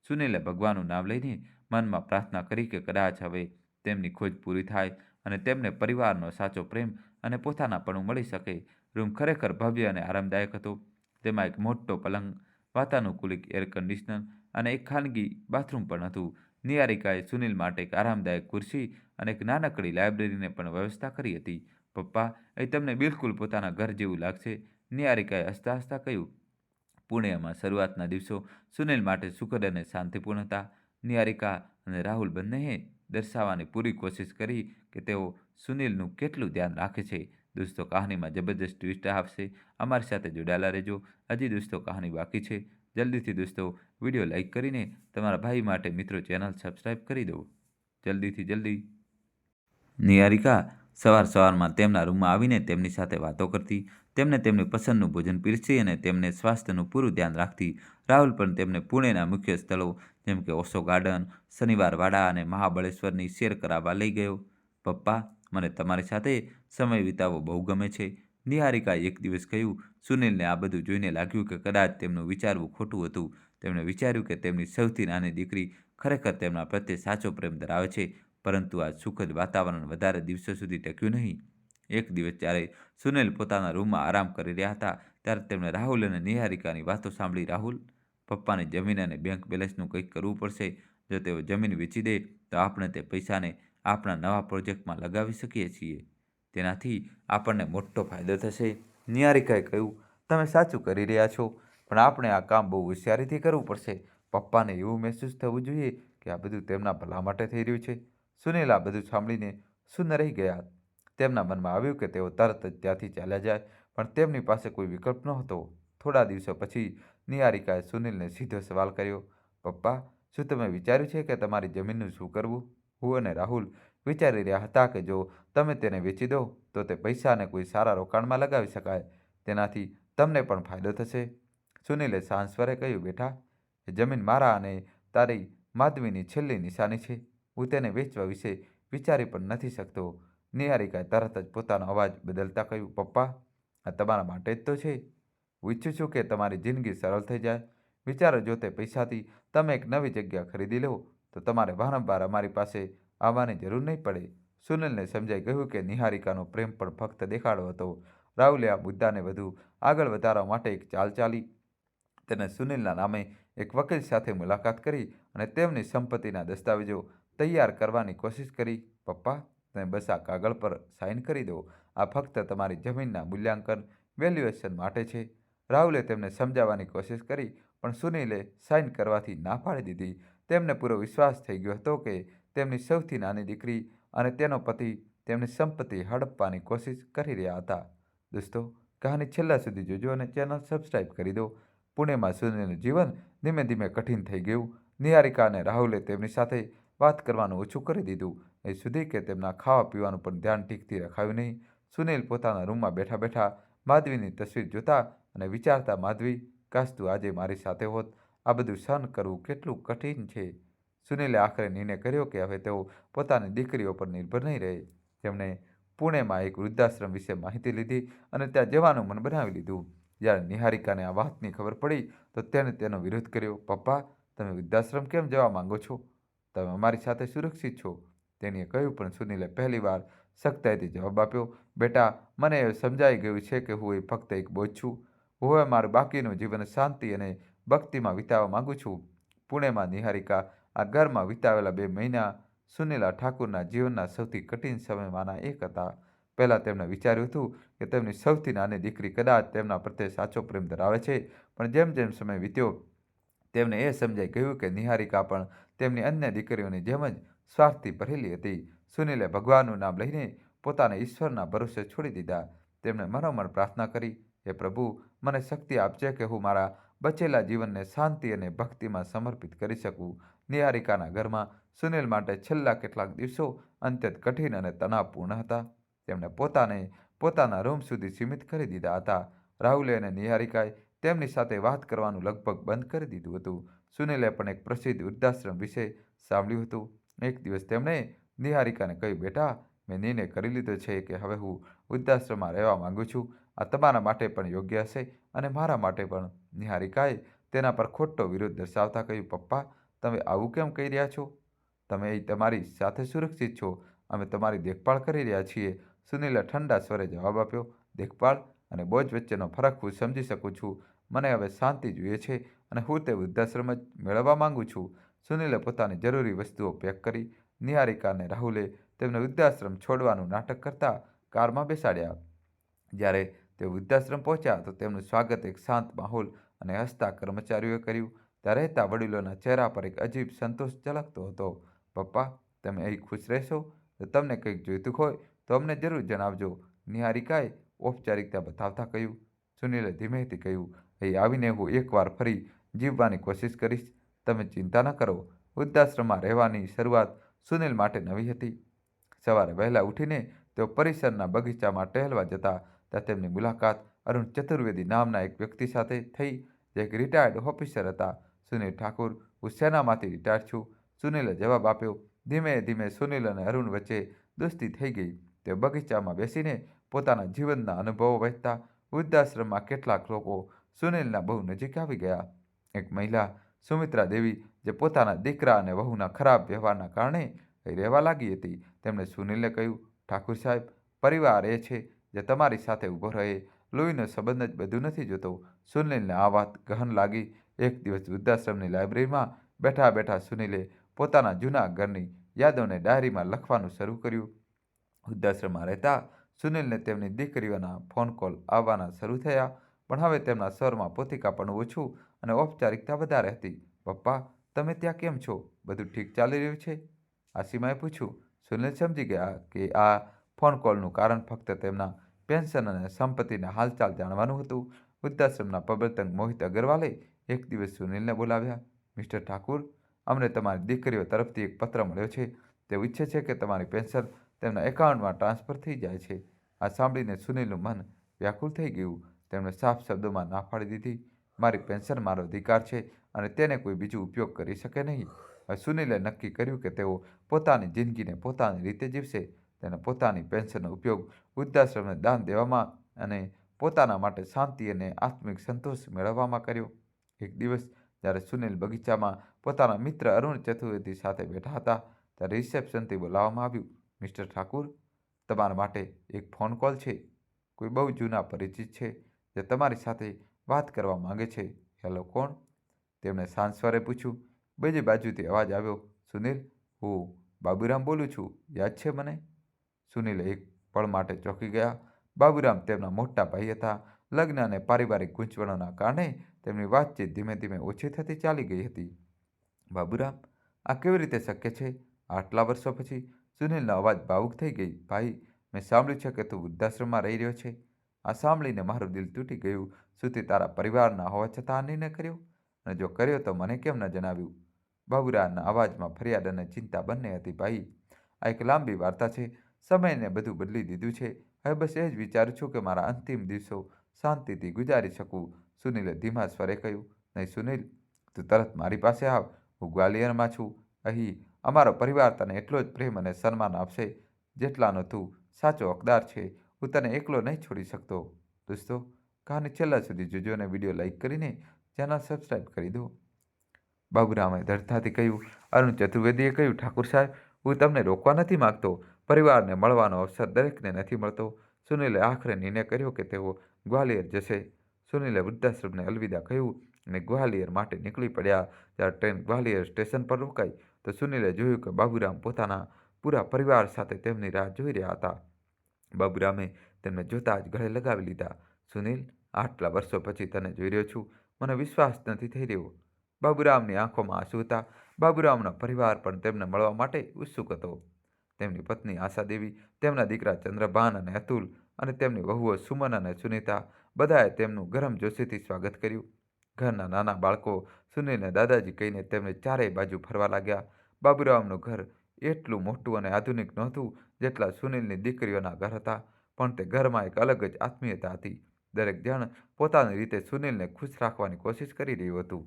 સુનિલે ભગવાનનું નામ લઈને મનમાં પ્રાર્થના કરી કે કદાચ હવે તેમની ખોજ પૂરી થાય અને તેમને પરિવારનો સાચો પ્રેમ અને પોતાનાપણું મળી શકે. રૂમ ખરેખર ભવ્ય અને આરામદાયક હતો. તેમાં એક મોટો પલંગ, વાતાનુકૂલિત એર કન્ડિશનર અને એક ખાનગી બાથરૂમ પણ હતું. નિહારિકાએ સુનિલ માટે એક આરામદાયક ખુરશી અને એક નાનકડી લાઇબ્રેરીની પણ વ્યવસ્થા કરી હતી. પપ્પા, અહીં તમને બિલકુલ પોતાના ઘર જેવું લાગશે, નિહારિકાએ હસતા હસતા કહ્યું. પુણેમાં શરૂઆતના દિવસો સુનિલ માટે સુખદ અને શાંતિપૂર્ણ હતા. નિહારિકા અને રાહુલ બંનેએ દર્શાવવાની પૂરી કોશિશ કરી કે તેઓ સુનિલનું કેટલું ધ્યાન રાખે છે. દોસ્તો કહાનીમાં જબરદસ્ત ટ્વિસ્ટ આવશે. અમારી સાથે જોડાયેલા રહેજો. હજી દોસ્તો કહાની બાકી છે. જલ્દીથી દોસ્તો વિડીયો લાઈક કરીને તમારા ભાઈ માટે મિત્રો ચેનલ સબસ્ક્રાઈબ કરી દો. જલ્દીથી જલ્દી. નિહારિકા સવાર સવારમાં તેમના રૂમમાં આવીને તેમની સાથે વાતો કરતી, તેમને તેમની પસંદનું ભોજન પીરસતી અને તેમને સ્વાસ્થ્યનું પૂરું ધ્યાન રાખતી. રાહુલ પણ તેમને પુણેના મુખ્ય સ્થળો જેમ કે ઓશો ગાર્ડન, શનિવાર વાડા અને મહાબળેશ્વરની શેર કરાવવા લઈ ગયો. પપ્પા, મને તમારી સાથે સમય વિતાવવો બહુ ગમે છે, નિહારિકાએ એક દિવસ કહ્યું. સુનિલને આ બધું જોઈને લાગ્યું કે કદાચ તેમનું વિચારવું ખોટું હતું. તેમણે વિચાર્યું કે તેમની સૌથી નાની દીકરી ખરેખર તેમના પ્રત્યે સાચો પ્રેમ ધરાવે છે. પરંતુ આ સુખદ વાતાવરણ વધારે દિવસો સુધી ટક્યું નહીં. એક દિવસ જ્યારે સુનિલ પોતાના રૂમમાં આરામ કરી રહ્યા હતા, ત્યારે તેમણે રાહુલ અને નિહારિકાની વાતો સાંભળી. રાહુલ, પપ્પાને જમીન અને બેંક બેલેન્સનું કંઈક કરવું પડશે. જો તેઓ જમીન વેચી દે તો આપણે તે પૈસાને આપણા નવા પ્રોજેક્ટમાં લગાવી શકીએ છીએ. તેનાથી આપણને મોટો ફાયદો થશે. નિહારિકાએ કહ્યું, તમે સાચું કરી રહ્યા છો, પણ આપણે આ કામ બહુ હોશિયારીથી કરવું પડશે. પપ્પાને એવું મહેસૂસ થવું જોઈએ કે આ બધું તેમના ભલા માટે થઈ રહ્યું છે. સુનિલ આ બધું સાંભળીને શૂન્ય રહી ગયા. તેમના મનમાં આવ્યું કે તેઓ તરત જ ત્યાંથી ચાલ્યા જાય, પણ તેમની પાસે કોઈ વિકલ્પ નહોતો. થોડા દિવસો પછી નિહારિકાએ સુનિલને સીધો સવાલ કર્યો, પપ્પા, શું તમે વિચાર્યું છે કે તમારી જમીનનું શું કરવું? હું અને રાહુલ વિચારી રહ્યા હતા કે જો તમે તેને વેચી દો તો તે પૈસાને કોઈ સારા રોકાણમાં લગાવી શકાય. તેનાથી તમને પણ ફાયદો થશે. સુનિલે શાંત સ્વરે કહ્યું, બેટા, એ જમીન મારા અને તારી માધવીની છેલ્લી નિશાની છે. હું તેને વેચવા વિશે વિચારી પણ નથી શકતો. નિહારિકાએ તરત જ પોતાનો અવાજ બદલતા કહ્યું, પપ્પા, આ તમારા માટે જ તો છે. હું ઈચ્છું છું કે તમારી જિંદગી સરળ થઈ જાય. વિચારો, જો તે પૈસાથી તમે એક નવી જગ્યા ખરીદી લો તો તમારે વારંવાર અમારી પાસે આવવાની જરૂર નહીં પડે. સુનિલને સમજાઈ ગયું કે નિહારિકાનો પ્રેમ પણ ફક્ત દેખાડો હતો. રાહુલે આ મુદ્દાને વધુ આગળ વધારવા માટે એક ચાલ ચાલી. તેને સુનિલના નામે એક વકીલ સાથે મુલાકાત કરી અને તેમની સંપત્તિના દસ્તાવેજો તૈયાર કરવાની કોશિશ કરી. પપ્પા, તમે બસ આ કાગળ પર સાઇન કરી દો. આ ફક્ત તમારી જમીનના મૂલ્યાંકન વેલ્યુએશન માટે છે. રાહુલે તેમને સમજાવવાની કોશિશ કરી, પણ સુનિલે સાઇન કરવાથી ના પાડી દીધી. તેમને પૂરો વિશ્વાસ થઈ ગયો હતો કે તેમની સૌથી નાની દીકરી અને તેનો પતિ તેમની સંપત્તિ હડપવાની કોશિશ કરી રહ્યા હતા. દોસ્તો, કહાની છેલ્લા સુધી જોજો અને ચેનલ સબસ્ક્રાઈબ કરી દો. પુણેમાં સુનિલનું જીવન ધીમે ધીમે કઠિન થઈ ગયું. નિહારિકા અને રાહુલે તેમની સાથે વાત કરવાનું ઓછું કરી દીધું, એ સુધી કે તેમના ખાવા પીવાનું પણ ધ્યાન ઠીકથી રખાયું નહીં. સુનિલ પોતાના રૂમમાં બેઠા બેઠા માધવીની તસવીર જોતા અને વિચારતા, માધવી, કાશ તું આજે મારી સાથે હોત. આ બધું સહન કરવું કેટલું કઠિન છે. સુનિલે આખરે નિર્ણય કર્યો કે હવે તેઓ પોતાની દીકરીઓ પર નિર્ભર નહીં રહે. તેમણે પુણેમાં એક વૃદ્ધાશ્રમ વિશે માહિતી લીધી અને ત્યાં જવાનું મન બનાવી લીધું. જ્યારે નિહારિકાને આ વાતની ખબર પડી તો તેણે તેનો વિરોધ કર્યો. પપ્પા, તમે વૃદ્ધાશ્રમ કેમ જવા માંગો છો? તમે અમારી સાથે સુરક્ષિત છો. તેણીએ કહ્યું, પણ સુનિલે પહેલીવાર સખ્તાઈથી જવાબ આપ્યો, બેટા, મને એ સમજાઈ ગયું છે કે હું ફક્ત એક બોજ છું. હું હવે મારું બાકીનું જીવન શાંતિ અને ભક્તિમાં વિતાવવા માંગુ છું. પુણેમાં નિહારિકા આ ઘરમાં વિતાવેલા 2 મહિના સુનિલા ઠાકુરના જીવનના સૌથી કઠિન સમયમાંના એક હતા. પહેલાં તેમણે વિચાર્યું હતું કે તેમની સૌથી નાની દીકરી કદાચ તેમના પ્રત્યે સાચો પ્રેમ ધરાવે છે, પણ જેમ જેમ સમય વીત્યો તેમને એ સમજાઈ ગયું કે નિહારિકા પણ તેમની અન્ય દીકરીઓની જેમ જ સ્વાર્થથી ભરેલી હતી. સુનિલે ભગવાનનું નામ લઈને પોતાને ઈશ્વરના ભરોસે છોડી દીધા. તેમણે મનોમન પ્રાર્થના કરી, હે પ્રભુ, મને શક્તિ આપજે કે હું મારા બચેલા જીવનને શાંતિ અને ભક્તિમાં સમર્પિત કરી શકું. નિહારિકાના ઘરમાં સુનિલ માટે છેલ્લા કેટલાક દિવસો અત્યંત કઠિન અને તણાવપૂર્ણ હતા. તેમણે પોતાને પોતાના રૂમ સુધી સીમિત કરી દીધા હતા. રાહુલે અને નિહારિકાએ તેમની સાથે વાત કરવાનું લગભગ બંધ કરી દીધું હતું. સુનિલે પણ એક પ્રસિદ્ધ વૃદ્ધાશ્રમ વિશે સાંભળ્યું હતું. એક દિવસ તેમણે નિહારિકાને કહ્યું, બેટા, મેં નિર્ણય કરી લીધો છે કે હવે હું વૃદ્ધાશ્રમમાં રહેવા માંગુ છું. આ તમારા માટે પણ યોગ્ય હશે અને મારા માટે પણ. નિહારિકાએ તેના પર ખોટો વિરોધ દર્શાવતા કહ્યું, પપ્પા, તમે આવું કેમ કહી રહ્યા છો? તમે અહીં તમારી સાથે સુરક્ષિત છો. અમે તમારી દેખભાળ કરી રહ્યા છીએ. સુનિલે ઠંડા સ્વરે જવાબ આપ્યો, દેખભાળ અને બોજ વચ્ચેનો ફરક હું સમજી શકું છું. મને હવે શાંતિ જોઈએ છે અને હું તે વૃદ્ધાશ્રમ જ મેળવવા માંગુ છું. સુનિલે પોતાની જરૂરી વસ્તુઓ પેક કરી. નિહારિકા અને રાહુલે તેમને વૃદ્ધાશ્રમ છોડવાનું નાટક કરતા કારમાં બેસાડ્યા. જ્યારે તેઓ વૃદ્ધાશ્રમ પહોંચ્યા તો તેમનું સ્વાગત એક શાંત માહોલ અને હસતા કર્મચારીઓએ કર્યું. ત્યાં રહેતા વડીલોના ચહેરા પર એક અજીબ સંતોષ ઝલકતો હતો. પપ્પા, તમે અહીં ખુશ રહેશો? જો તમને કંઈક જોઈતું હોય તો અમને જરૂર જણાવજો. નિહારિકાએ ઔપચારિકતા બતાવતા કહ્યું. સુનિલે ધીમેથી કહ્યું, અહીં આવીને હું એકવાર ફરી જીવવાની કોશિશ કરીશ. તમે ચિંતા ન કરો. વૃદ્ધાશ્રમમાં રહેવાની શરૂઆત સુનિલ માટે નવી હતી. સવારે વહેલા ઉઠીને તેઓ પરિસરના બગીચામાં ટહેલવા જતા ત્યાં તેમની મુલાકાત અરુણ ચતુર્વેદી નામના એક વ્યક્તિ સાથે થઈ, જે એક રિટાયર્ડ ઓફિસર હતા. સુનિલ ઠાકુર, હું સેનામાંથી રિટાયર્ડ છું, સુનિલે જવાબ આપ્યો. ધીમે ધીમે સુનિલ અને અરુણ વચ્ચે દોસ્તી થઈ ગઈ. તેઓ બગીચામાં બેસીને પોતાના જીવનના અનુભવો વહેતા. વૃદ્ધાશ્રમમાં કેટલાક લોકો સુનિલના બહુ નજીક આવી ગયા. એક મહિલા સુમિત્રા દેવી, જે પોતાના દીકરા અને વહુના ખરાબ વ્યવહારના કારણે અહીં રહેવા લાગી હતી, તેમણે સુનિલને કહ્યું, ઠાકુર સાહેબ, પરિવાર એ છે જે તમારી સાથે ઊભો રહે. લોહીનો સંબંધ જ બધું નથી જોતો. સુનિલને આ વાત ગહન લાગી. એક દિવસ વૃદ્ધાશ્રમની લાઇબ્રેરીમાં બેઠા બેઠા સુનિલે પોતાના જૂના ઘરની યાદોને ડાયરીમાં લખવાનું શરૂ કર્યું. વૃદ્ધાશ્રમમાં રહેતા સુનિલને તેમની દીકરીઓના ફોન કોલ આવવાના શરૂ થયા, પણ હવે તેમના સ્વરમાં પોતિકાપણું ઓછું અને ઔપચારિકતા વધારે હતી. પપ્પા, તમે ત્યાં કેમ છો? બધું ઠીક ચાલી રહ્યું છે? આસીમાએ પૂછ્યું. સુનિલ સમજી ગયા કે આ ફોન કોલનું કારણ ફક્ત તેમના પેન્શન અને સંપત્તિના હાલચાલ જાણવાનું હતું. વૃદ્ધાશ્રમના પ્રબંધક મોહિત અગ્રવાલે એક દિવસ સુનિલને બોલાવ્યા. મિસ્ટર ઠાકુર, અમને તમારી દીકરીઓ તરફથી એક પત્ર મળ્યો છે. તેઓ ઈચ્છે છે કે તમારી પેન્શન તેમના એકાઉન્ટમાં ટ્રાન્સફર થઈ જાય છે. આ સાંભળીને સુનિલનું મન વ્યાકુળ થઈ ગયું. તેમણે સાફ શબ્દોમાં ના પાડી દીધી. મારી પેન્શન મારો અધિકાર છે અને તેને કોઈ બીજું ઉપયોગ કરી શકે નહીં. હવે સુનિલે નક્કી કર્યું કે તેઓ પોતાની જિંદગીને પોતાની રીતે જીવશે. તેને પોતાની પેન્શનનો ઉપયોગ વૃદ્ધાશ્રમને દાન દેવામાં અને પોતાના માટે શાંતિ અને આત્મિક સંતોષ મેળવવામાં કર્યો. એક દિવસ જ્યારે સુનિલ બગીચામાં પોતાના મિત્ર અરુણ ચતુર્વેદી સાથે બેઠા હતા, ત્યારે રિસેપ્શનથી બોલાવવામાં આવ્યું. મિસ્ટર ઠાકુર, તમારા માટે એક ફોન કોલ છે. કોઈ બહુ જૂના પરિચિત છે જે તમારી સાથે વાત કરવા માંગે છે. હેલો, કોણ? તેમણે શાંત સ્વરે પૂછ્યું. બીજી બાજુથી અવાજ આવ્યો, સુનિલ, હું બાબુરામ બોલું છું. યાદ છે મને? સુનિલે એક પળ માટે ચોંકી ગયા. બાબુરામ તેમના મોટા ભાઈ હતા. લગ્ન અને પારિવારિક ગૂંચવણોના કારણે તેમની વાતચીત ધીમે ધીમે ઓછી થતી ચાલી ગઈ હતી. બાબુરામ, આ કેવી રીતે શક્ય છે? આટલા વર્ષો પછી? સુનિલનો અવાજ ભાવુક થઈ ગઈ. ભાઈ, મેં સાંભળ્યું છે કે તું વૃદ્ધાશ્રમમાં રહી રહ્યો છે. આ સાંભળીને મારું દિલ તૂટી ગયું. શું તે તારા પરિવારના હોવા છતાં આ નિર્ણય કર્યો? અને જો કર્યો તો મને કેમ ન જણાવ્યું? બાબુરામના અવાજમાં ફરિયાદ અને ચિંતા બંને હતી. ભાઈ, આ એક લાંબી વાર્તા છે. સમયને બધું બદલી દીધું છે. હવે બસ એ જ વિચારું છું કે મારા અંતિમ દિવસો શાંતિથી ગુજારી શકું. સુનિલે ધીમા સ્વરે કહ્યું. નહીં સુનિલ, તું તરત મારી પાસે આવ. હું ગ્વાલિયરમાં છું. અહીં અમારો પરિવાર તને એટલો જ પ્રેમ અને સન્માન આપશે જેટલાનો તું સાચો હકદાર છે. હું તને એકલો નહીં છોડી શકતો. દોસ્તો, કહાની છેલ્લા સુધી જોજો અને વિડીયો લાઈક કરીને ચેનલ સબસ્ક્રાઈબ કરી દો. બાબુરામે દૃઢતાથી કહ્યું. અરુણ ચતુર્વેદીએ કહ્યું, ઠાકુર સાહેબ, હું તમને રોકવા નથી માગતો. પરિવારને મળવાનો અવસર દરેકને નથી મળતો. સુનિલે આખરે નિર્ણય કર્યો કે તેઓ ગ્વાલિયર જશે. સુનિલે વૃદ્ધાશ્રમને અલવિદા કહ્યું અને ગ્વાલિયર માટે નીકળી પડ્યા. જ્યારે ટ્રેન ગ્વાલિયર સ્ટેશન પર રોકાઈ તો સુનિલે જોયું કે બાબુરામ પોતાના પૂરા પરિવાર સાથે તેમની રાહ જોઈ રહ્યા હતા. બાબુરામે તેમને જોતા જ ગળે લગાવી લીધા. સુનિલ, આટલા વર્ષો પછી તને જોઈ રહ્યો છું. મને વિશ્વાસ નથી થઈ રહ્યો. બાબુરામની આંખોમાં આંસુ હતા. બાબુરામનો પરિવાર પણ તેમને મળવા માટે ઉત્સુક હતો. તેમની પત્ની આશાદેવી, તેમના દીકરા ચંદ્રભાન અને અતુલ અને તેમની વહુઓ સુમન અને સુનીતા, બધાએ તેમનું ગરમજોશીથી સ્વાગત કર્યું. ઘરના નાના બાળકો સુનિલને દાદાજી કહીને તેમને ચારેય બાજુ ફરવા લાગ્યા. બાબુરામનું ઘર એટલું મોટું અને આધુનિક નહોતું જેટલા સુનિલની દીકરીઓના ઘર હતા, પણ તે ઘરમાં એક અલગ જ આત્મીયતા હતી. દરેક જણ પોતાની રીતે સુનિલને ખુશ રાખવાની કોશિશ કરી રહ્યું હતું.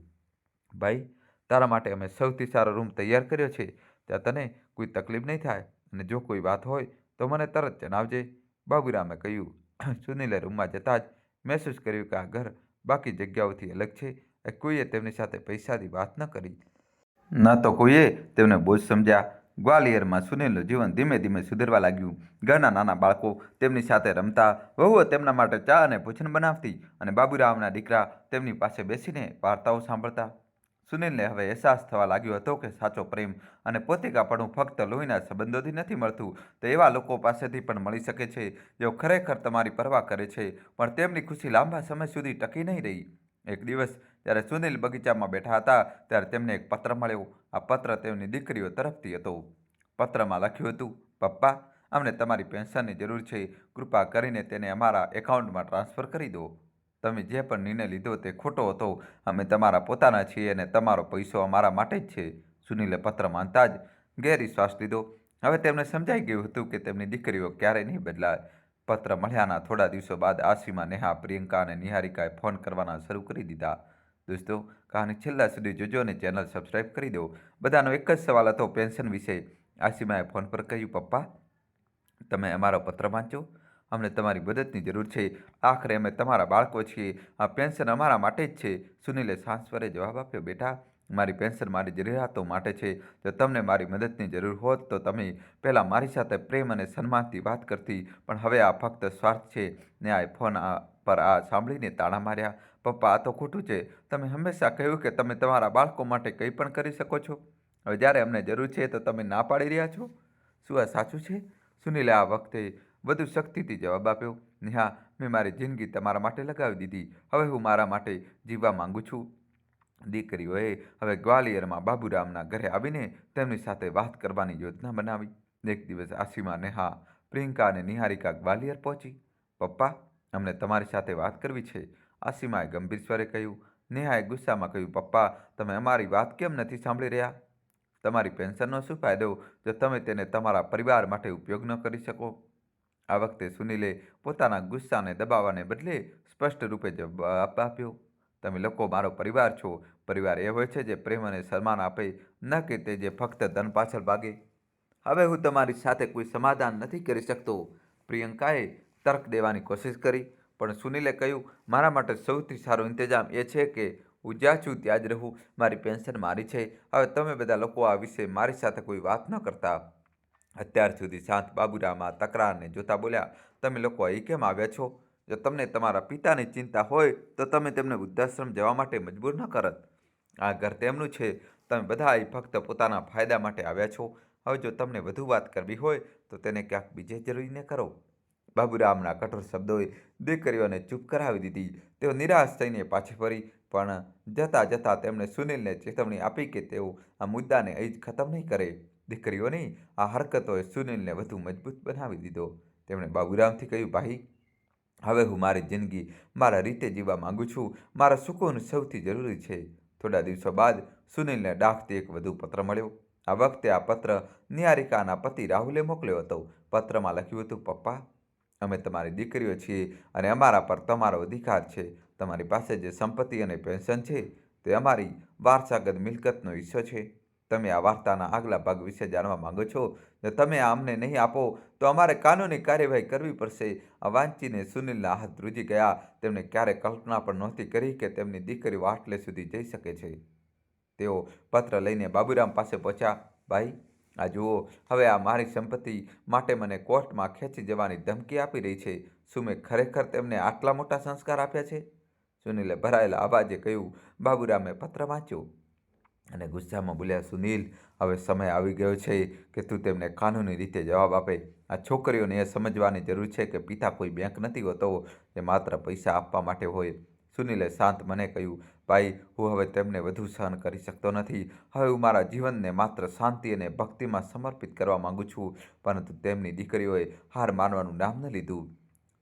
ભાઈ, તારા માટે અમે સૌથી સારો રૂમ તૈયાર કર્યો છે. ત્યાં તને કોઈ તકલીફ નહીં થાય અને જો કોઈ વાત હોય તો મને તરત જણાવજે, બાબુરામે કહ્યું. સુનિલે રૂમમાં જતાં જ મહેસૂસ કર્યું કે આ ઘર બાકી જગ્યાઓથી અલગ છે. કોઈએ તેમની સાથે પૈસાની વાત ન કરી, ન તો કોઈએ તેમને બોજ સમજ્યા. ગ્વાલિયરમાં સુનિલનું જીવન ધીમે ધીમે સુધરવા લાગ્યું. ઘરના નાના બાળકો તેમની સાથે રમતા, વહુઓ તેમના માટે ચા અને ભોજન બનાવતી અને બાબુરામના દીકરા તેમની પાસે બેસીને વાર્તાઓ સાંભળતા. સુનિલને હવે અહેસાસ થવા લાગ્યો હતો કે સાચો પ્રેમ અને પોતિકાપણું ફક્ત લોહીના સંબંધોથી નથી મળતું, તો એવા લોકો પાસેથી પણ મળી શકે છે જેઓ ખરેખર તમારી પરવા કરે છે, પણ તેમની ખુશી લાંબા સમય સુધી ટકી નહીં રહી. એક દિવસ જ્યારે સુનિલ બગીચામાં બેઠા હતા ત્યારે તેમને એક પત્ર મળ્યો. આ પત્ર તેમની દીકરીઓ તરફથી હતો. પત્રમાં લખ્યું હતું, પપ્પા, અમને તમારી પેન્શનની જરૂર છે. કૃપા કરીને તેને અમારા એકાઉન્ટમાં ટ્રાન્સફર કરી દો. તમે જે પણ નિર્ણય લીધો તે ખોટો હતો. અમે તમારા પોતાના છીએ અને તમારો પૈસો અમારા માટે જ છે. સુનિલે પત્ર માનતા જ ઘેરી શ્વાસ લીધો. હવે તેમને સમજાઈ ગયું હતું કે તેમની દીકરીઓ ક્યારેય નહીં બદલાય. પત્ર મળ્યાના થોડા દિવસો બાદ આસીમા, નેહા, પ્રિયંકા અને નિહારિકાએ ફોન કરવાના શરૂ કરી દીધા. દોસ્તો, કહાની છેલ્લા સુધી જોજો અને ચેનલ સબસ્ક્રાઈબ કરી દો. બધાનો એક જ સવાલ હતો પેન્શન વિશે. આસીમાએ ફોન પર કહ્યું, પપ્પા, તમે અમારો પત્ર વાંચો. અમને તમારી મદદની જરૂર છે. આખરે અમે તમારા બાળકો છીએ. આ પેન્શન અમારા માટે જ છે. સુનિલે શાંત સ્વરે જવાબ આપ્યો, બેટા, મારી પેન્શન મારી જરૂરિયાતો માટે છે. જો તમને મારી મદદની જરૂર હોત તો તમે પહેલાં મારી સાથે પ્રેમ અને સન્માનથી વાત કરતી, પણ હવે આ ફક્ત સ્વાર્થ છે. ને આ ફોન પર આ સાંભળીને તાળા માર્યા. પપ્પા, આ તો ખોટું છે. તમે હંમેશા કહ્યું કે તમે તમારા બાળકો માટે કંઈ પણ કરી શકો છો. હવે જ્યારે અમને જરૂર છે તો તમે ના પાડી રહ્યા છો. શું આ સાચું છે? સુનિલે આ વખતે વધુ શક્તિથી જવાબ આપ્યો, નેહા, મેં મારી જિંદગી તમારા માટે લગાવી દીધી. હવે હું મારા માટે જીવવા માંગુ છું. દીકરીઓએ હવે ગ્વાલિયરમાં બાબુરામના ઘરે આવીને તેમની સાથે વાત કરવાની યોજના બનાવી. એક દિવસ આસીમા, નેહા, પ્રિયંકા અને નિહારિકા ગ્વાલિયર પહોંચી. પપ્પા, અમને તમારી સાથે વાત કરવી છે, આસીમાએ ગંભીર સ્વરે કહ્યું. નેહાએ ગુસ્સામાં કહ્યું, પપ્પા, તમે અમારી વાત કેમ નથી સાંભળી રહ્યા? તમારી પેન્શનનો શું ફાયદો જો તમે તેને તમારા પરિવાર માટે ઉપયોગ ન કરી શકો? આ વખતે સુનિલે પોતાના ગુસ્સાને દબાવવાને બદલે સ્પષ્ટ રૂપે જવાબ આપ્યો, તમે લોકો મારો પરિવાર છો. પરિવાર એ હોય છે જે પ્રેમ અને સન્માન આપે, ન કે તે જે ફક્ત ધન પાછળ ભાગે. હવે હું તમારી સાથે કોઈ સમાધાન નથી કરી શકતો. પ્રિયંકાએ તર્ક દેવાની કોશિશ કરી, પણ સુનિલે કહ્યું, મારા માટે સૌથી સારો ઇંતજામ એ છે કે હું જ્યાં છું ત્યાં જ રહું. મારી પેન્શન મારી છે. હવે તમે બધા લોકો આ વિશે મારી સાથે કોઈ વાત ન કરતા. અત્યાર સુધી શાંત બાબુરામ આ તકરારને જોતા બોલ્યા, તમે લોકો અહીં કેમ આવ્યા છો? જો તમને તમારા પિતાની ચિંતા હોય તો તમે તેમને વૃદ્ધાશ્રમ જવા માટે મજબૂર ન કરત. આ ઘર તેમનું છે. તમે બધા અહીં ફક્ત પોતાના ફાયદા માટે આવ્યા છો. હવે જો તમને વધુ વાત કરવી હોય તો તેને ક્યાંક બીજે જરૂરીને કરો. બાબુરામના કઠોર શબ્દોએ દીકરીઓને ચૂપ કરાવી દીધી. તેઓ નિરાશ થઈને પાછી ફરી, પણ જતાં જતાં તેમણે સુનિલને ચેતવણી આપી કે તેઓ આ મુદ્દાને અહીં જ ખતમ નહીં કરે. દીકરીઓની આ હરકતોએ સુનિલને વધુ મજબૂત બનાવી દીધો. તેમણે બાબુરામથી કહ્યું, ભાઈ, હવે હું મારી જિંદગી મારા રીતે જીવવા માંગુ છું. મારા સુકૂન સૌથી જરૂરી છે. થોડા દિવસો બાદ સુનિલને ડાકથી એક વધુ પત્ર મળ્યો. આ વખતે આ પત્ર નિહારિકાના પતિ રાહુલે મોકલ્યો હતો. પત્રમાં લખ્યું હતું, પપ્પા, અમે તમારી દીકરીઓ છીએ અને અમારા પર તમારો અધિકાર છે. તમારી પાસે જે સંપત્તિ અને પેન્શન છે તે અમારી વારસાગત મિલકતનો હિસ્સો છે. તમે આ વાર્તાના આગલા ભાગ વિશે જાણવા માંગો છો? જો તમે આ અમને નહીં આપો તો અમારે કાનૂની કાર્યવાહી કરવી પડશે. આ વાંચીને સુનિલના હાથ ધ્રુજી ગયા. તેમણે ક્યારેય કલ્પના પણ નહોતી કરી કે તેમની દીકરીઓ આટલે સુધી જઈ શકે છે. તેઓ પત્ર લઈને બાબુરામ પાસે પહોંચ્યા. ભાઈ, આ જુઓ, હવે આ મારી સંપત્તિ માટે મને કોર્ટમાં ખેંચી જવાની ધમકી આપી રહી છે. શું મેં ખરેખર તેમને આટલા મોટા સંસ્કાર આપ્યા છે? સુનિલે ભરાયેલા અવાજે કહ્યું. બાબુરામે પત્ર વાંચ્યો અને ગુસ્સામાં બોલ્યા, સુનિલ, હવે સમય આવી ગયો છે કે તું તેમને કાનૂની રીતે જવાબ આપે. આ છોકરીઓને એ સમજવાની જરૂર છે કે પિતા કોઈ બેંક નથી હોતો જે માત્ર પૈસા આપવા માટે હોય. સુનિલે શાંત મને કહ્યું, ભાઈ, હું હવે તેમને વધુ સહન કરી શકતો નથી. હવે હું મારા જીવનને માત્ર શાંતિ અને ભક્તિમાં સમર્પિત કરવા માંગુ છું. પરંતુ તેમની દીકરીઓએ હાર માનવાનું નામ ન લીધું.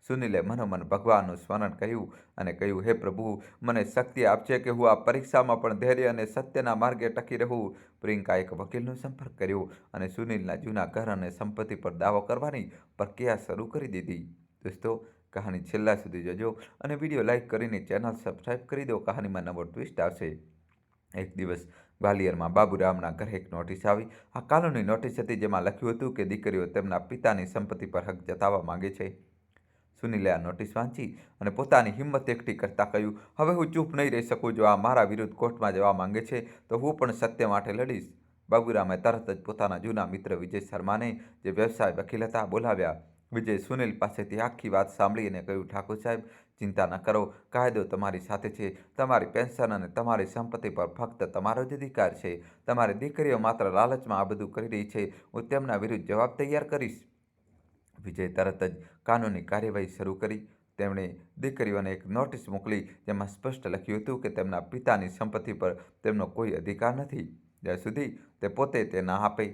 સુનિલે મનોમન ભગવાનનું સ્મરણ કર્યું અને કહ્યું, હે પ્રભુ, મને શક્તિ આપજે કે હું આ પરીક્ષામાં પણ ધૈર્ય અને સત્યના માર્ગે ટકી રહું. પ્રિયંકાએ એક વકીલનો સંપર્ક કર્યો અને સુનિલના જૂના ઘર અને સંપત્તિ પર દાવો કરવાની પ્રક્રિયા શરૂ કરી દીધી. દોસ્તો, કહાની છેલ્લા સુધી જોજો અને વિડીયો લાઇક કરીને ચેનલ સબસ્ક્રાઈબ કરી દો. કહાનીમાં નવો ટ્વિસ્ટ આવશે. એક દિવસ ગ્વાલિયરમાં બાબુરામના ઘરે એક નોટિસ આવી. આ કાનૂની નોટિસ હતી જેમાં લખ્યું હતું કે દીકરીઓ તેમના પિતાની સંપત્તિ પર હક જતાવવા માંગે છે. સુનિલે આ નોટિસ વાંચી અને પોતાની હિંમત એકઠી કરતાં કહ્યું, હવે હું ચૂપ નહીં રહી શકું. જો આ મારા વિરુદ્ધ કોર્ટમાં જવા માંગે છે તો હું પણ સત્ય માટે લડીશ. બાબુરામે તરત જ પોતાના જૂના મિત્ર વિજય શર્માને, જે વ્યવસાય વકીલ હતા, બોલાવ્યા. વિજય સુનિલ પાસેથી આખી વાત સાંભળી અને કહ્યું, ઠાકોર સાહેબ, ચિંતા ન કરો. કાયદો તમારી સાથે છે. તમારી પેન્શન અને તમારી સંપત્તિ પર ફક્ત તમારો જ અધિકાર છે. તમારી દીકરીઓ માત્ર લાલચમાં આ બધું કરી રહી છે. હું તેમના વિરુદ્ધ જવાબ તૈયાર કરીશ. વિજય તરત જ કાનૂની કાર્યવાહી શરૂ કરી. તેમણે દીકરીઓને એક નોટિસ મોકલી જેમાં સ્પષ્ટ લખ્યું હતું કે તેમના પિતાની સંપત્તિ પર તેમનો કોઈ અધિકાર નથી જ્યાં સુધી તે પોતે તે ના આપે.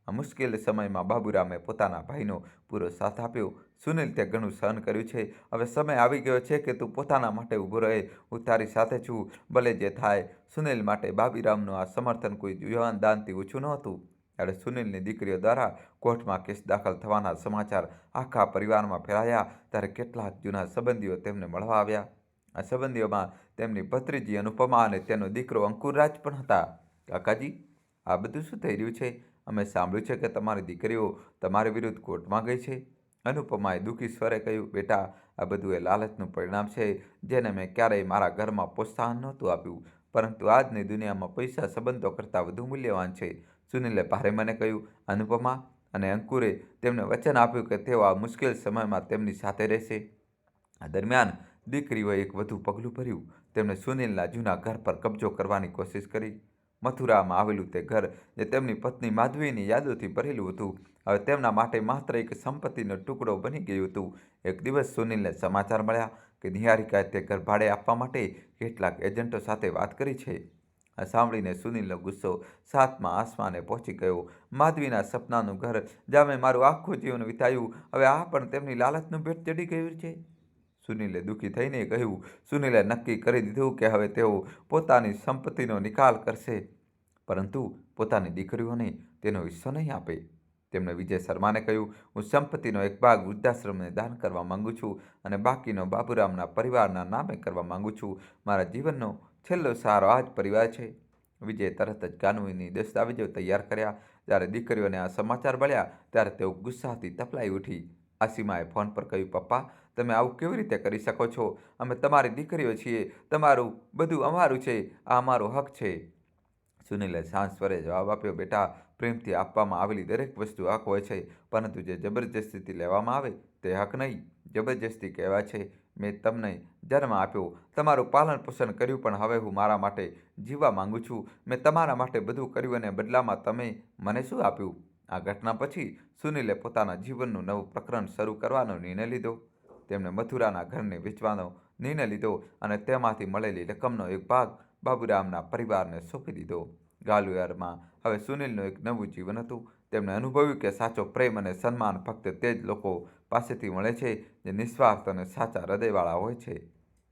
આ મુશ્કેલ સમયમાં બાબુરામે પોતાના ભાઈનો પૂરો સાથ આપ્યો. સુનિલ, તે ઘણું સહન કર્યું છે. હવે સમય આવી ગયો છે કે તું પોતાના માટે ઊભો રહે. હું તારી સાથે છું, ભલે જે થાય. સુનિલ માટે બાબુરામનું આ સમર્થન કોઈ યુવાન દાનથી ઓછું નહોતું. ત્યારે સુનિલની દીકરીઓ દ્વારા કોર્ટમાં કેસ દાખલ થવાના સમાચાર આખા પરિવારમાં ફેલાયા. ત્યારે કેટલાક જૂના સંબંધીઓ તેમને મળવા આવ્યા. આ સંબંધીઓમાં તેમની ભત્રીજી અનુપમા અને તેનો દીકરો અંકુરરાજ પણ હતા. કાકાજી, આ બધું શું થઈ રહ્યું છે? અમે સાંભળ્યું છે કે તમારી દીકરીઓ તમારી વિરુદ્ધ કોર્ટમાં ગઈ છે. અનુપમાએ દુઃખી સ્વરે કહ્યું, બેટા, આ બધું એ લાલચનું પરિણામ છે, જેને મેં ક્યારેય મારા ઘરમાં પ્રોત્સાહન નહોતું આપ્યું. પરંતુ આજની દુનિયામાં પૈસા સંબંધો કરતાં વધુ મૂલ્યવાન છે. સુનિલે ભારે મને કહ્યું. અનુપમા અને અંકુરે તેમને વચન આપ્યું કે તેઓ આ મુશ્કેલ સમયમાં તેમની સાથે રહેશે. આ દરમિયાન દીકરીઓએ એક વધુ પગલું ભર્યું. તેમણે સુનિલના જૂના ઘર પર કબજો કરવાની કોશિશ કરી. મથુરામાં આવેલું તે ઘર, જે તેમની પત્ની માધવીની યાદોથી ભરેલું હતું, હવે તેમના માટે માત્ર એક સંપત્તિનો ટુકડો બની ગયું હતું. એક દિવસ સુનિલને સમાચાર મળ્યા કે નિહારિકાએ તે ઘર ભાડે આપવા માટે કેટલાક એજન્ટો સાથે વાત કરી છે. આ સાંભળીને સુનિલનો ગુસ્સો સાતમા આસમાને પહોંચી ગયો. માધવીના સપનાનું ઘર, જ્યાં મેં મારું આખું જીવન વિતાવ્યું, હવે આ પણ તેમની લાલચનું ભેટ ચડી ગયું છે. સુનિલે દુઃખી થઈને કહ્યું. સુનિલે નક્કી કરી દીધું કે હવે તેઓ પોતાની સંપત્તિનો નિકાલ કરશે, પરંતુ પોતાની દીકરીઓને તેનો હિસ્સો નહીં આપે. તેમણે વિજય શર્માને કહ્યું, હું સંપત્તિનો એક ભાગ વૃદ્ધાશ્રમને દાન કરવા માંગુ છું અને બાકીનો બાબુરામના પરિવારના નામે કરવા માંગુ છું. મારા જીવનનો છેલ્લો સહારો આ જ પરિવાર છે. વિજયે તરત જ કાનૂની દસ્તાવેજો તૈયાર કર્યા. જ્યારે દીકરીઓને આ સમાચાર મળ્યા ત્યારે તેઓ ગુસ્સાથી તપલાઈ ઉઠી. આસીમાએ ફોન પર કહ્યું, પપ્પા, તમે આવું કેવી રીતે કરી શકો છો? અમે તમારી દીકરીઓ છીએ. તમારું બધું અમારું છે. આ અમારો હક છે. સુનિલે શાંત સ્વરે જવાબ આપ્યો, બેટા, પ્રેમથી આપવામાં આવેલી દરેક વસ્તુ હક હોય છે, પરંતુ જે જબરજસ્તીથી લેવામાં આવે તે હક નહીં. જબરજસ્તી કહેવાય છે, મેં તમને જન્મ આપ્યો, તમારું પાલન પોષણ કર્યું, પણ હવે હું મારા માટે જીવવા માંગુ છું. મેં તમારા માટે બધું કર્યું અને બદલામાં તમે મને શું આપ્યું? આ ઘટના પછી સુનિલે પોતાના જીવનનું નવું પ્રકરણ શરૂ કરવાનો નિર્ણય લીધો. તેમણે મથુરાના ઘરને વેચવાનો નિર્ણય લીધો અને તેમાંથી મળેલી રકમનો એક ભાગ બાબુરામના પરિવારને સોંપી દીધો. ગ્વાલિયરમાં હવે સુનિલનું એક નવું જીવન હતું. તેમણે અનુભવ્યું કે સાચો પ્રેમ અને સન્માન ફક્ત તે જ લોકો પાસેથી મળે છે જે નિસ્વાર્થ અને સાચા હૃદયવાળા હોય છે.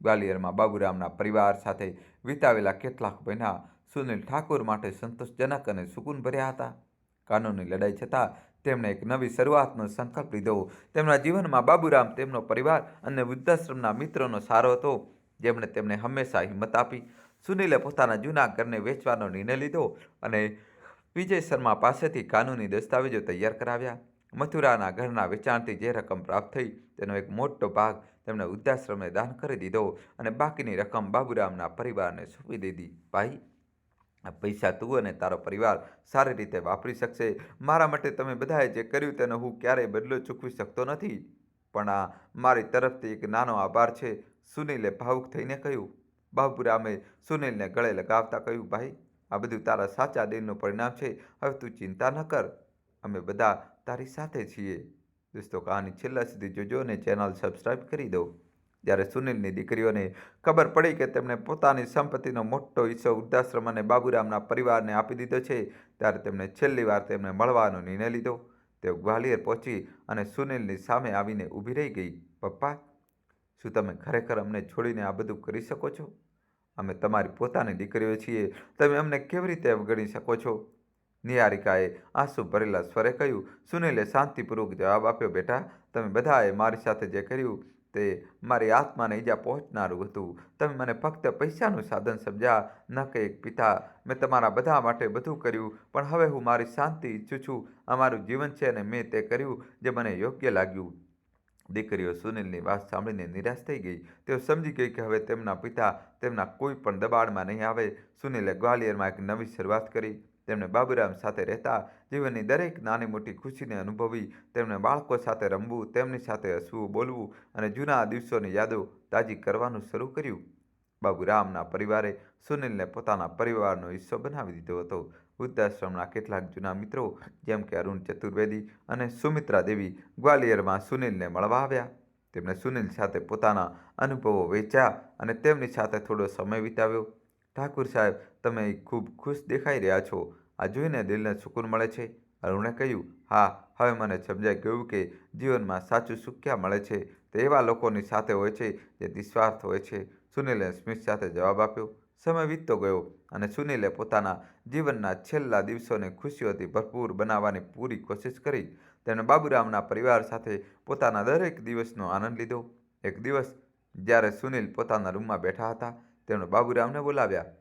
ગ્વાલિયરમાં બાબુરામના પરિવાર સાથે વિતાવેલા કેટલાક મહિના સુનિલ ઠાકુર માટે સંતોષજનક અને સુકૂનભર્યા હતા. કાનૂની લડાઈ છતાં તેમણે એક નવી શરૂઆતનો સંકલ્પ લીધો. તેમના જીવનમાં બાબુરામ તેમનો પરિવાર અને વૃદ્ધાશ્રમના મિત્રોનો સહારો હતો, જેમણે તેમને હંમેશા હિંમત આપી. સુનિલે પોતાના જૂના ઘરને વેચવાનો નિર્ણય લીધો અને વિજય શર્મા પાસેથી કાનૂની દસ્તાવેજો તૈયાર કરાવ્યા. મથુરાના ઘરના વેચાણથી જે રકમ પ્રાપ્ત થઈ તેનો એક મોટો ભાગ તેમણે વૃદ્ધાશ્રમને દાન કરી દીધો અને બાકીની રકમ બાબુરામના પરિવારને સોંપી દીધી. ભાઈ, આ પૈસા તું અને તારો પરિવાર સારી રીતે વાપરી શકશે. મારા માટે તમે બધાએ જે કર્યું તેનો હું ક્યારેય બદલો ચૂકવી શકતો નથી, પણ આ મારી તરફથી એક નાનો આભાર છે. સુનિલે ભાવુક થઈને કહ્યું. બાબુરામે સુનિલને ગળે લગાવતા કહ્યું, ભાઈ, આ બધું તારા સાચા દિલનું પરિણામ છે. હવે તું ચિંતા ન કર, અમે બધા તારી સાથે છીએ. દોસ્તો, કહાની છેલ્લા સુધી જોજો અને ચેનલ સબસ્ક્રાઈબ કરી દો. જ્યારે સુનિલની દીકરીઓને ખબર પડી કે તેમણે પોતાની સંપત્તિનો મોટો હિસ્સો વૃદ્ધાશ્રમ અને બાબુરામના પરિવારને આપી દીધો છે, ત્યારે તેમણે છેલ્લી વાર તેમને મળવાનો નિર્ણય લીધો. તેઓ ગ્વાલિયર પહોંચી અને સુનિલની સામે આવીને ઊભી રહી ગઈ. પપ્પા, શું તમે ખરેખર અમને છોડીને આ બધું કરી શકો છો? અમે તમારી પોતાની દીકરીઓ છીએ. તમે અમને કેવી રીતે અવગણી શકો છો? નિહારિકાએ આંસુ ભરેલા સ્વરે કહ્યું. સુનિલે શાંતિપૂર્વક જવાબ આપ્યો, બેટા, તમે બધાએ મારી સાથે જે કર્યું તે મારી આત્માને ઈજા પહોંચનારું હતું. તમે મને ફક્ત પૈસાનું સાધન સમજ્યા, ન કે એક પિતા. મેં તમારા બધા માટે બધું કર્યું, પણ હવે હું મારી શાંતિ ઈચ્છું છું. આ મારું જીવન છે અને મેં તે કર્યું જે મને યોગ્ય લાગ્યું. દીકરીઓ સુનિલની વાત સાંભળીને નિરાશ થઈ ગઈ. તેઓ સમજી ગઈ કે હવે તેમના પિતા તેમના કોઈ પણ દબાણમાં નહીં આવે. સુનિલે ગ્વાલિયરમાં એક નવી શરૂઆત કરી. તેમણે બાબુરામ સાથે રહેતા જીવનની દરેક નાની મોટી ખુશીને અનુભવી. તેમણે બાળકો સાથે રમવું, તેમની સાથે હસવું, બોલવું અને જૂના દિવસોની યાદો તાજી કરવાનું શરૂ કર્યું. બાબુરામના પરિવારે સુનિલને પોતાના પરિવારનો હિસ્સો બનાવી દીધો હતો. વૃદ્ધાશ્રમના કેટલાક જૂના મિત્રો, જેમ કે અરુણ ચતુર્વેદી અને સુમિત્રા દેવી, ગ્વાલિયરમાં સુનિલને મળવા આવ્યા. તેમણે સુનિલ સાથે પોતાના અનુભવો વહેંચ્યા અને તેમની સાથે થોડો સમય વિતાવ્યો. ઠાકુર સાહેબ, તમે ખૂબ ખુશ દેખાઈ રહ્યા છો. આ જોઈને દિલને સુકૂન મળે છે. અરુણે કહ્યું, હા, હવે મને સમજાઈ ગયું કે જીવનમાં સાચું સુખ ક્યાં મળે છે. તે એવા લોકોની સાથે હોય છે જે નિસ્વાર્થ હોય છે. સુનિલે સ્મિત સાથે જવાબ આપ્યો. સમય વીતતો ગયો અને સુનિલે પોતાના જીવનના છેલ્લા દિવસોને ખુશીઓથી ભરપૂર બનાવવાની પૂરી કોશિશ કરી. તેણે બાબુરામના પરિવાર સાથે પોતાના દરેક દિવસનો આનંદ લીધો. એક દિવસ જ્યારે સુનિલ પોતાના રૂમમાં બેઠા હતા, તેમણે બાબુરામને બોલાવ્યા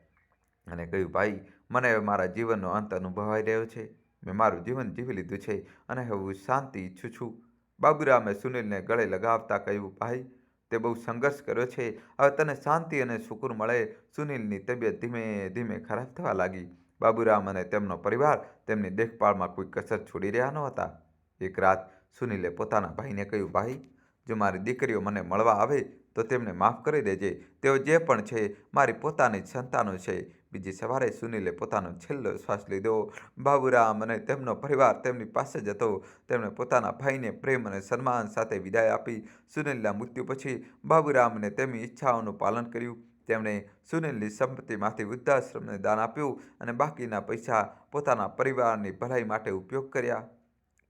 અને કહ્યું, ભાઈ, મને હવે મારા જીવનનો અંત અનુભવાઈ રહ્યો છે. મેં મારું જીવન જીવી લીધું છે અને હવે હું શાંતિ ઈચ્છું છું. બાબુરામે સુનિલને ગળે લગાવતા કહ્યું, ભાઈ, તે બહુ સંઘર્ષ કર્યો છે. હવે તને શાંતિ અને સુકૂન મળે. સુનિલની તબિયત ધીમે ધીમે ખરાબ થવા લાગી. બાબુરામ અને તેમનો પરિવાર તેમની દેખભાળમાં કોઈ કસર છોડી રહ્યા નહોતા. એક રાત સુનિલે પોતાના ભાઈને કહ્યું, ભાઈ, જો મારી દીકરીઓ મને મળવા આવે તો તેમને માફ કરી દેજે. તેઓ જે પણ છે મારી પોતાની જ સંતાનો છે. બીજી સવારે સુનિલે પોતાનો છેલ્લો શ્વાસ લીધો. બાબુરામ અને તેમનો પરિવાર તેમની પાસે જ હતો. તેમણે પોતાના ભાઈને પ્રેમ અને સન્માન સાથે વિદાય આપી. સુનિલના મૃત્યુ પછી બાબુરામને તેમની ઈચ્છાઓનું પાલન કર્યું. તેમણે સુનિલની સંપત્તિમાંથી વૃદ્ધાશ્રમને દાન આપ્યું અને બાકીના પૈસા પોતાના પરિવારની ભલાઈ માટે ઉપયોગ કર્યા.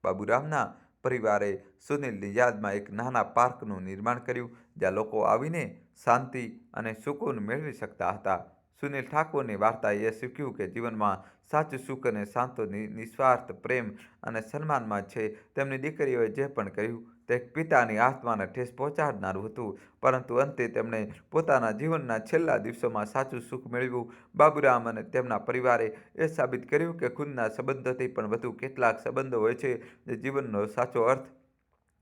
બાબુરામના પરિવારે સુનિલની યાદમાં એક નાના પાર્કનું નિર્માણ કર્યું, જ્યાં લોકો આવીને શાંતિ અને સુકૂન મેળવી શકતા હતા. સુનિલ ઠાકોરની વાર્તાએ એ શીખ્યું કે જીવનમાં સાચું સુખ અને શાંતિ નિસ્વાર્થ પ્રેમ અને સન્માનમાં છે. તેમની દીકરીઓએ જે પણ કર્યું તે એક પિતાની આત્માને ઠેસ પહોંચાડનારું હતું, પરંતુ અંતે તેમણે પોતાના જીવનના છેલ્લા દિવસોમાં સાચું સુખ મેળવ્યું. બાબુરામ અને તેમના પરિવારે એ સાબિત કર્યું કે ખુદના સંબંધોથી પણ વધુ કેટલાક સંબંધો હોય છે જે જીવનનો સાચો અર્થ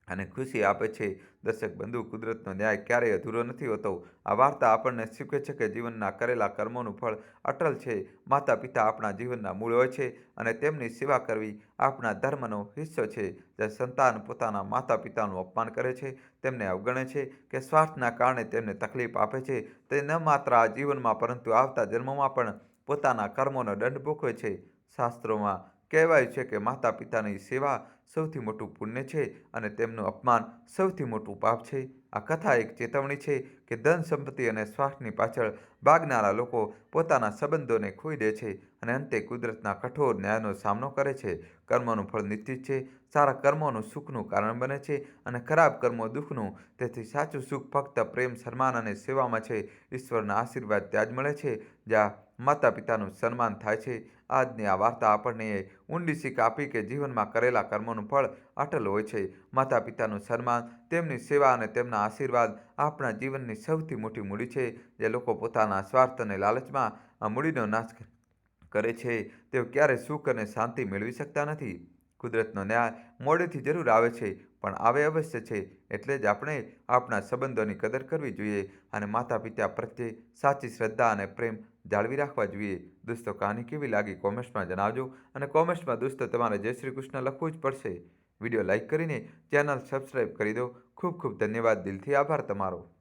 અને ખુશી આપે છે. દર્શક બંધુ, કુદરતનો ન્યાય ક્યારેય અધૂરો નથી હોતો. આ વાર્તા આપણને શીખવે છે કે જીવનના કરેલા કર્મોનું ફળ અટલ છે. માતા પિતા આપણા જીવનના મૂળ હોય છે અને તેમની સેવા કરવી આપણા ધર્મનો હિસ્સો છે. જ્યારે સંતાન પોતાના માતા પિતાનું અપમાન કરે છે, તેમને અવગણે છે કે સ્વાર્થના કારણે તેમને તકલીફ આપે છે, તે ન માત્ર આ જીવનમાં પરંતુ આવતા જન્મોમાં પણ પોતાના કર્મોનો દંડ ભોગવે છે. શાસ્ત્રોમાં કહેવાયું છે કે માતા પિતાની સેવા સૌથી મોટું પુણ્ય છે અને તેમનું અપમાન સૌથી મોટું પાપ છે. આ કથા એક ચેતવણી છે કે ધન સંપત્તિ અને સ્વાર્થની પાછળ ભાગનારા લોકો પોતાના સંબંધોને ખોઈ દે છે અને અંતે કુદરતના કઠોર ન્યાયનો સામનો કરે છે. કર્મોનું ફળ નિશ્ચિત છે. સારા કર્મોનું સુખનું કારણ બને છે અને ખરાબ કર્મો દુઃખનું. તેથી સાચું સુખ ફક્ત પ્રેમ, સન્માન અને સેવામાં છે. ઈશ્વરના આશીર્વાદ ત્યાં જ મળે છે જ્યાં માતા પિતાનું સન્માન થાય છે. આજની આ વાર્તા આપણને ઊંડી શીખ આપી કે જીવનમાં કરેલા કર્મોનું ફળ અટલ હોય છે. માતા પિતાનું સન્માન, તેમની સેવા અને તેમના આશીર્વાદ આપણા જીવનની સૌથી મોટી મૂડી છે. જે લોકો પોતાના સ્વાર્થ અને લાલચમાં આ મૂડીનો નાશ કરે છે, તેઓ ક્યારેય સુખ અને શાંતિ મેળવી શકતા નથી. કુદરતનો ન્યાય મોડેથી જરૂર આવે છે, પણ આવે અવશ્ય છે. એટલે જ આપણે આપણા સંબંધોની કદર કરવી જોઈએ અને માતા પિતા પ્રત્યે સાચી શ્રદ્ધા અને પ્રેમ જાળવી રાખવા જોઈએ. દોસ્તો, કહાની કેવી લાગી કોમેન્ટ્સમાં જણાવજો અને કોમેન્ટ્સમાં દોસ્તો તમારે જય શ્રી કૃષ્ણ લખવું જ પડશે. વિડીયો લાઇક કરીને ચેનલ સબસ્ક્રાઈબ કરી દો. ખૂબ ખૂબ ધન્યવાદ. દિલથી આભાર તમારો.